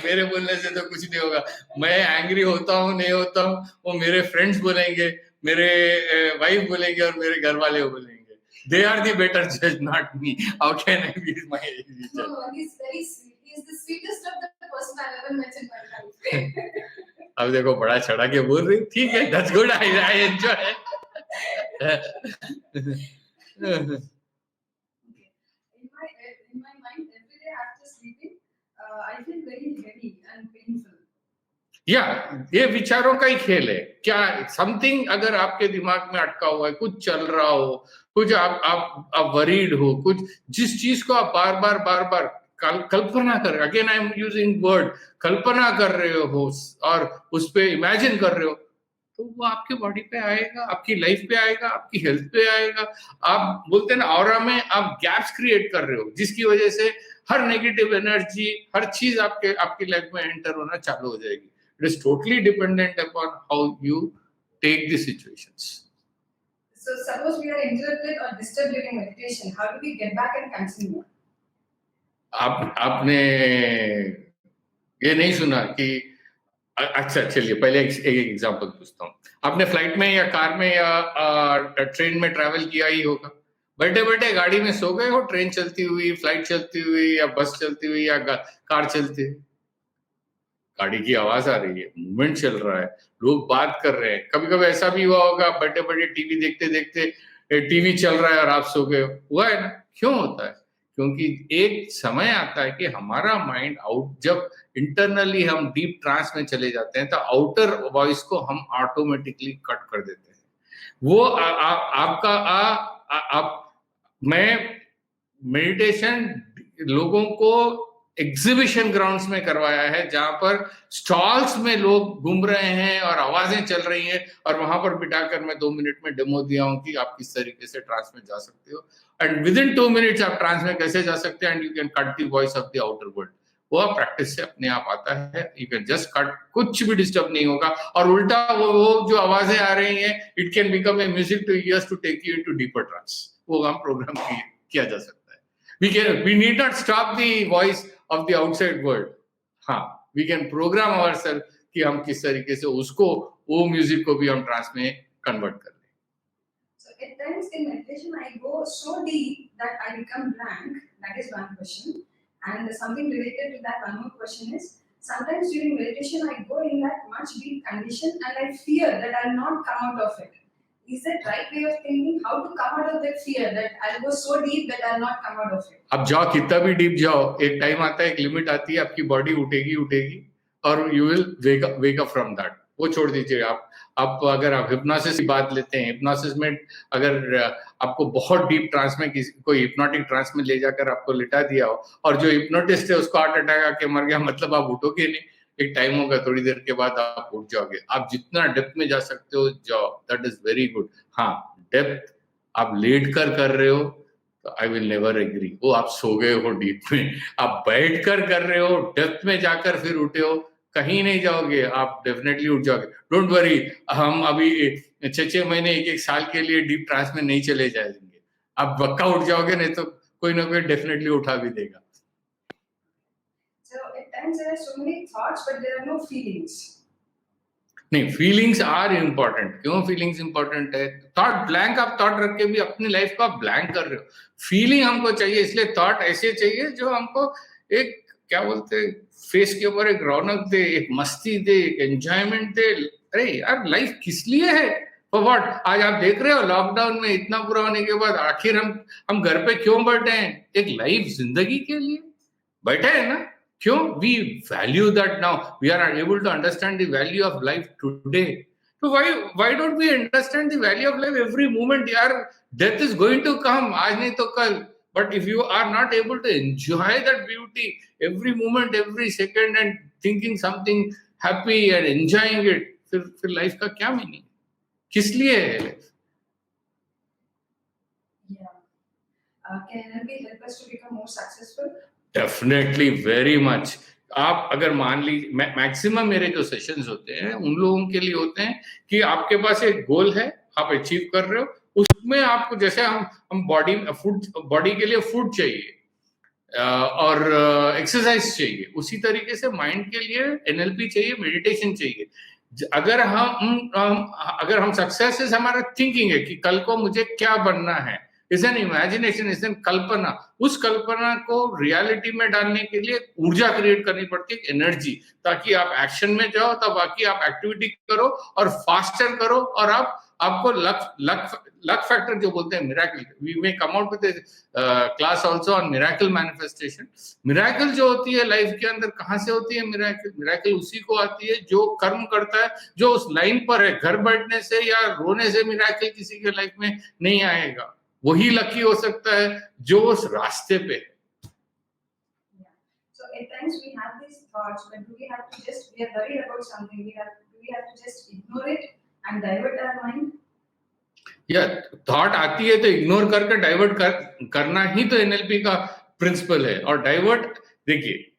मेरे बोलने से तो कुछ नहीं होगा। मैं एंग्री होता हूँ नहीं होता हूँ वो मेरे फ्रेंड्स बोलेंगे, मेरे वाइफ बोलेंगे और मेरे घर वाले बोलेंगे। They are the better judge, not me. How can I be my judge? No, he's very sweet. He's the sweetest of the person I've ever met in my life. अब देखो बड़ा चढ़ा के बोल रही, ठीक है, that's good, I enjoy it. Okay. In my mind, every day after sleeping, I feel very heavy and painful. ये विचारों का ही खेल है। क्या समथिंग अगर आपके दिमाग में अटका हुआ है, कुछ चल रहा हो, कुछ आप वरीड हो, कुछ जिस चीज को आप बार बार कल्पना कर रहे हो, again I am using word, कल्पना कर रहे हो और उस पे इमेजिन कर रहे हो, तो वो आपके बॉडी पे आएगा, आपकी लाइफ पे आएगा, आपकी हेल्थ पे आएगा। आप बोलते हैं ना, ऑरा में आप गैप्स क्रिएट कर रहे हो, जिसकी वजह से हर नेगेटिव एनर्जी, हर चीज आपकी लाइफ में एंटर होना चालू हो जाएगी। It is totally dependent upon how you take the situations. So suppose we are interrupted or disturbed during meditation, how do we get back and continue? आपने ये नहीं सुना कि अच्छा चलिए पहले एक एग्जांपल पूछता हूँ। आपने फ्लाइट में या कार में या ट्रेन में ट्रैवल किया ही होगा, बैठे बैठे गाड़ी में सो गए हो, ट्रेन चलती हुई, फ्लाइट चलती हुई, या बस चलती हुई, या कार चलती हुई, गाड़ी की आवाज आ रही है, मूवमेंट चल रहा है, लोग बात कर रहे हैं। कभी कभी ऐसा भी हुआ होगा, बैठे बैठे टीवी देखते देखते टीवी चल रहा है और आप सो गए, हुआ है ना? क्यों होता है? क्योंकि एक समय आता है कि हमारा माइंड आउट, जब इंटरनली हम डीप ट्रांस में चले जाते हैं तो आउटर वॉइस को हम ऑटोमेटिकली कट कर देते हैं। वो आपका आप मैं मेडिटेशन लोगों को एग्जीबिशन ग्राउंड्स में करवाया है, जहां पर स्टॉल्स में लोग घूम रहे हैं और आवाजें चल रही हैं, और वहां पर बिठाकर मैं 2 मिनट में डेमो दिया हूं कि आप किस तरीके से ट्रांस में जा सकते हो, एंड विद इन 2 मिनट्स आप ट्रांस में कैसे जा सकते हैं, and you can cut the voice of the outer world. वो प्रैक्टिस से अपने आप आता है, यू कैन जस्ट कट, कुछ भी डिस्टर्ब नहीं होगा, और उल्टा वो जो आवाजें आ रही हैं, it can become a music to ears to take you into deeper trance. वो हम प्रोग्राम किया जा सकता है। we need not stop the voice of the outside world. हाँ, we can program ourselves कि हम किस तरीके से उसको, वो म्यूजिक को भी हम ट्रांस में कन्वर्ट कर लें। So at times in meditation I go so deep that I become blank. That is one question. And something related to that, one more question is, sometimes during meditation I go in that much deep condition and I fear that I'll not come out of it. Is that right way of thinking? How to come out of that fear that I'll go so deep that I'll not come out of it? अब जाओ, कितना भी डीप जाओ, एक टाइम आता है, एक लिमिट आती है, आपकी बॉडी उठेगी और you will wake up from that. वो छोड़ दीजिए। आप अगर आप हिप्नोसिस की बात लेते हैं, हिप्नोसिस में अगर आपको बहुत डीप ट्रांस में कोई हिप्नोटिक ट्रांस में ले जाकर आपको लिटा दिया हो, और जो हिप्नोटिस्ट है उसको हार्ट अटैक आके मर गया, मतलब आप उठोगे नहीं। एक टाइम होगा, थोड़ी देर के बाद आप उठ जाओगे। आप जितना डेप्थ में जा सकते हो जाओ, दैट इज वेरी गुड। हाँ, डेप्थ आप लेट कर रहे हो तो आई विल नेवर एग्री, वो आप सो गए हो डीप में। आप बैठ कर रहे हो, डेप्थ में जाकर फिर उठे हो, कहीं नहीं जाओगे, आप डेफिनेटली उठ जाओगे। डोंट वरी, हम अभी 6 महीने 1 साल के लिए डीप ट्रांस में नहीं चले जाएंगे। आप पक्का उठ जाओगे, नहीं तो कोई ना कोई डेफिनेटली उठा भी देगा। So at times there are so many thoughts but there are no feelings. नहीं, फीलिंग्स आर इम्पोर्टेंट। क्यों फीलिंग्स इम्पोर्टेंट है? थॉट ब्लैंक, आप थॉट रख के भी अपनी लाइफ को आप ब्लैंक कर रहे हो। फीलिंग हमको चाहिए, इसलिए थॉट ऐसे चाहिए जो हमको एक, क्या बोलते हैं, फेस के ऊपर एक रौनक दे, एक मस्ती दे, एक एंजॉयमेंट दे। अरे यार, लाइफ किस लिए है? For what? आज आप देख रहे हो लॉकडाउन में इतना बुरा होने के बाद आखिर हम घर पे क्यों बैठे हैं? एक लाइफ जिंदगी के लिए बैठे हैं ना। क्यों? We value that now. We are able to understand the value of life today. So why don't we understand the value of life every moment? यार, death is going to come, आज नहीं तो कल। But if you are not able to enjoy that beauty every moment, every second, and thinking something happy and enjoying it, फिर लाइफ का क्या मीनिंग? किस लिए है life? Yeah. Can NLP help us to become more successful? Definitely, very much. आप अगर मान लीजिए, मैक्सिमम मेरे जो सेशंस होते हैं उन लोगों के लिए होते हैं कि आपके पास एक गोल है, आप अचीव कर रहे हो, उसमें आपको, जैसे हम बॉडी के लिए फूड चाहिए और एक्सरसाइज चाहिए, उसी तरीके से माइंड के लिए एनएलपी चाहिए, मेडिटेशन चाहिए। अगर हम सक्सेस इज हमारा थिंकिंग है कि कल को मुझे क्या बनना है, is an imagination, is an कल्पना। उस कल्पना को रियलिटी में डालने के लिए ऊर्जा क्रिएट करनी पड़ती है, एनर्जी, ताकि आप एक्शन में जाओ, तब बाकी आप एक्टिविटी करो और फास्टर करो, और आपको लक फैक्टर जो बोलते हैं, miracle. We may come out with class also on miracle manifestation. Miracle जो होती है लाइफ के अंदर, कहाँ से होती है मिरेकल? उसी को आती है जो कर्म करता है, जो उस लाइन पर है। घर बैठने से या रोने से मिरेकल किसी के लाइफ में नहीं आएगा। वही लकी हो सकता है जो उस रास्ते पे है। So at times we have these thoughts, but do we have to just, we are worried about something, do we have to just ignore it and divert our mind? या थॉट आती है तो इग्नोर करके डाइवर्ट करना ही तो एनएलपी का प्रिंसिपल है। और डाइवर्ट, देखिए,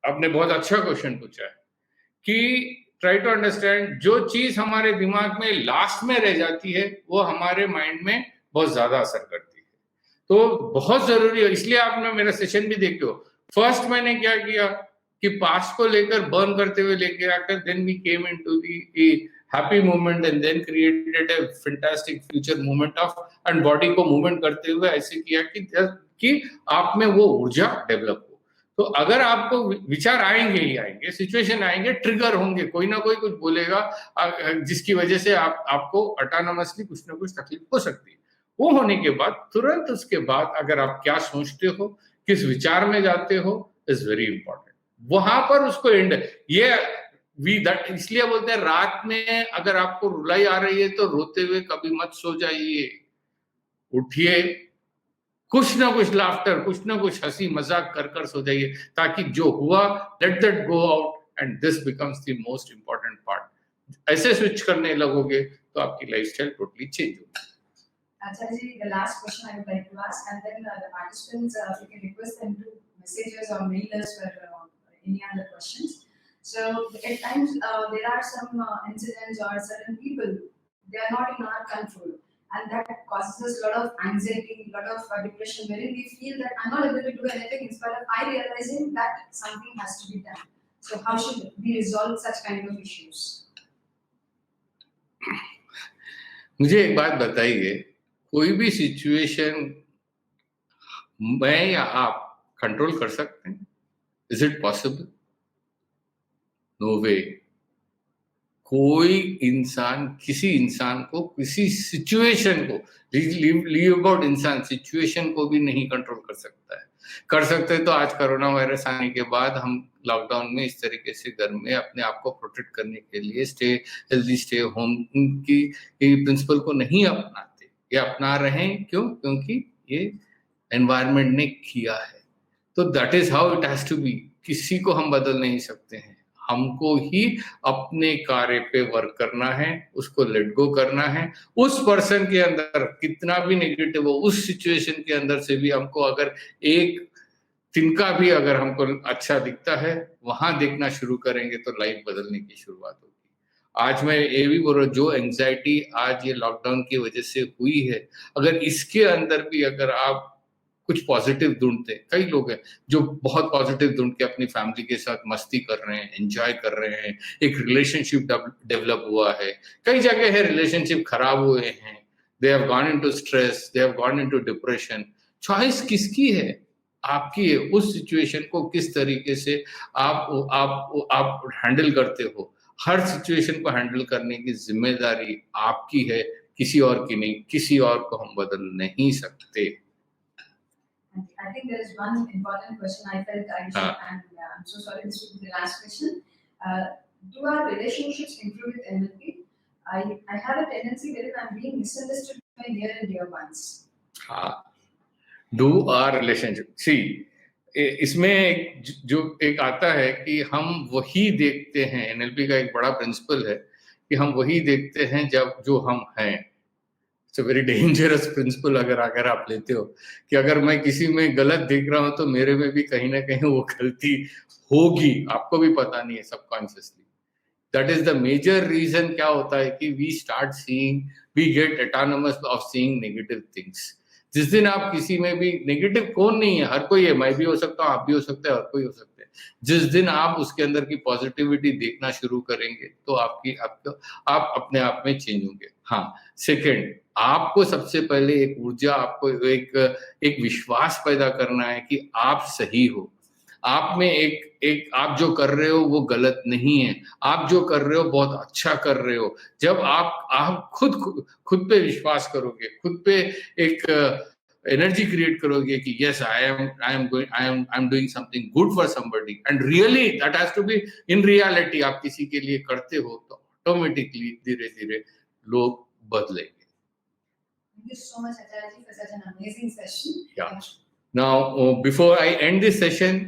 आपने बहुत अच्छा क्वेश्चन पूछा है कि ट्राई टू अंडरस्टैंड, जो चीज हमारे दिमाग में लास्ट में रह जाती है वो हमारे माइंड में बहुत ज्यादा असर करती है। तो बहुत जरूरी है, इसलिए आपने मेरा सेशन भी देखे हो। फर्स्ट मैंने क्या किया कि पास्ट को लेकर बर्न करते हुए लेके आकर, then we came into the happy movement and then created a fantastic future movement of and body को मूवमेंट करते हुए ऐसे किया कि आप में वो ऊर्जा डेवलप हो। तो अगर आपको विचार आएंगे ही आएंगे, सिचुएशन आएंगे, ट्रिगर होंगे, कोई ना कोई कुछ बोलेगा जिसकी वजह से आपको ऑटोनोमसली कुछ ना कुछ तकलीफ हो सकती है। वो होने के बाद तुरंत उसके बाद अगर आप क्या सोचते हो, किस विचार में जाते हो, इज वेरी इंपॉर्टेंट। वहां पर उसको एंड इसलिए बोलते हैं रात में अगर आपको रुलाई आ रही है तो रोते हुए कभी मत सो जाइए, उठिए, कुछ ना कुछ लाफ्टर, कुछ ना कुछ हंसी मजाक कर सो जाइए, ताकि जो हुआ let that go out and this becomes the most important part. ऐसे स्विच करने लगोगे तो आपकी लाइफस्टाइल टोटली चेंज होगी। Acharya, the last question I would like to ask, and then the participants, we can request them to message us or mail us for any other questions. So at times there are some incidents or certain people, they are not in our control, and that causes us a lot of anxiety, a lot of depression, wherein we feel that I'm not able to do anything in spite of I realizing that something has to be done. So how should we resolve such kind of issues? मुझे एक बात बताइए, कोई भी सिचुएशन मैं या आप कंट्रोल कर सकते हैं? Is it possible? नो वे। कोई इंसान किसी इंसान को, किसी सिचुएशन को, लीव अबाउट इंसान, सिचुएशन को भी नहीं कंट्रोल कर सकता है। कर सकते तो आज कोरोना वायरस आने के बाद हम लॉकडाउन में इस तरीके से घर में अपने आप को प्रोटेक्ट करने के लिए स्टे हेल्दी, स्टे होम की प्रिंसिपल को नहीं अपनाते। ये अपना रहे हैं, क्यों? क्योंकि ये एनवायरनमेंट ने किया है। तो that is how it has to be. किसी को हम बदल नहीं सकते हैं, हमको ही अपने कार्य पे वर्क करना है, उसको लेट गो करना है। उस पर्सन के अंदर कितना भी नेगेटिव हो, उस सिचुएशन के अंदर से भी हमको अगर एक तिनका भी अगर हमको अच्छा दिखता है, वहां देखना शुरू करेंगे तो लाइफ बदलने की शुरुआत होगी। आज मैं ये भी बोल रहा हूँ, जो एंजाइटी आज ये लॉकडाउन की वजह से हुई है, अगर इसके अंदर भी अगर आप कुछ पॉजिटिव ढूंढते, कई लोग हैं जो बहुत पॉजिटिव ढूंढ के अपनी फैमिली के साथ मस्ती कर रहे हैं, एंजॉय कर रहे हैं, एक रिलेशनशिप डेवलप हुआ है। कई जगह है रिलेशनशिप खराब हुए हैं, they have gone into stress, they have gone into depression. Choice किसकी है? आपकी है। उस सिचुएशन को किस तरीके से आप हैंडल करते हो। हर सिचुएशन को हैंडल करने की जिम्मेदारी आपकी है, किसी और की नहीं। किसी और को हम बदल नहीं सकते। I think there is one important question I felt I should, and I'm so sorry this will be the last question. Do our relationships improve with NLP? I have a tendency wherein I'm being misunderstood by near and dear ones. हाँ, do our relationship. See, इसमें जो एक आता है कि हम वही देखते हैं, NLP का एक बड़ा प्रिंसिपल है कि हम वही देखते हैं जब जो हम हैं। It's a very dangerous principle अगर आप लेते हो कि अगर मैं किसी में गलत देख रहा हूं तो मेरे में भी कहीं ना कहीं वो गलती होगी, आपको भी पता नहीं है subconsciously. That is the major reason. क्या होता है कि we start seeing, we get autonomous of seeing negative things. जिस दिन आप किसी में भी नेगेटिव, कौन नहीं है, हर कोई है, मैं भी हो सकता हूँ, आप भी हो सकते हैं, हर कोई हो सकता है। जिस दिन आप उसके अंदर की पॉजिटिविटी देखना शुरू करेंगे तो आप अपने आप में चेंज होंगे। हाँ, सेकंड, आपको सबसे पहले एक ऊर्जा, आपको एक विश्वास पैदा करना है कि आप सही हो। आप में एक आप जो कर रहे हो वो गलत नहीं है, आप जो कर रहे हो बहुत अच्छा कर रहे हो। जब आप खुद पे विश्वास करोगे, खुद पे एक एनर्जी क्रिएट करोगे कि yes I am doing something good for somebody and really that has to be in reality, आप किसी के लिए करते हो तो ऑटोमेटिकली धीरे धीरे लोग बदलेंगे। Thank you so much, Acharya ji, for such an amazing session. Yeah. Now, before I end this session,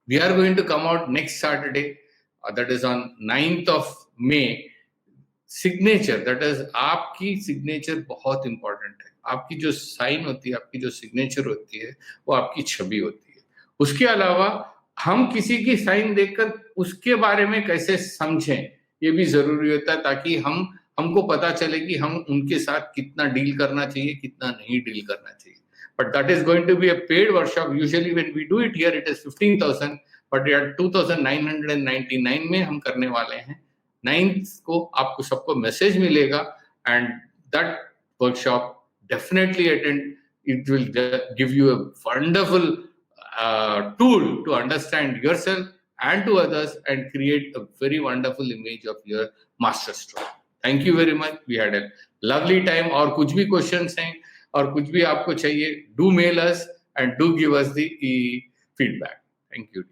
we are going to come out next Saturday, that is on 9th of May. Signature, that is आपकी signature बहुत important है। आपकी जो साइन होती है, आपकी जो सिग्नेचर होती है, वो आपकी छवि होती है। उसके अलावा हम किसी की साइन देखकर उसके बारे में कैसे समझें, ये भी जरूरी होता है, ताकि हमको पता चले कि हम उनके साथ कितना डील करना चाहिए, कितना नहीं डील करना चाहिए। But that is going to be a paid workshop. Usually when we do it here, it is 15,000, but 2,999 में हम करने वाले हैं 9th को आपको सबको मैसेज मिलेगा, and that workshop definitely attend. It will give you a wonderful tool to understand yourself and to others and create a very wonderful image of your master stroke. Thank you very much. We had a lovely time. और कुछ भी questions हैं और कुछ भी आपको चाहिए, do mail us and do give us the feedback. Thank you.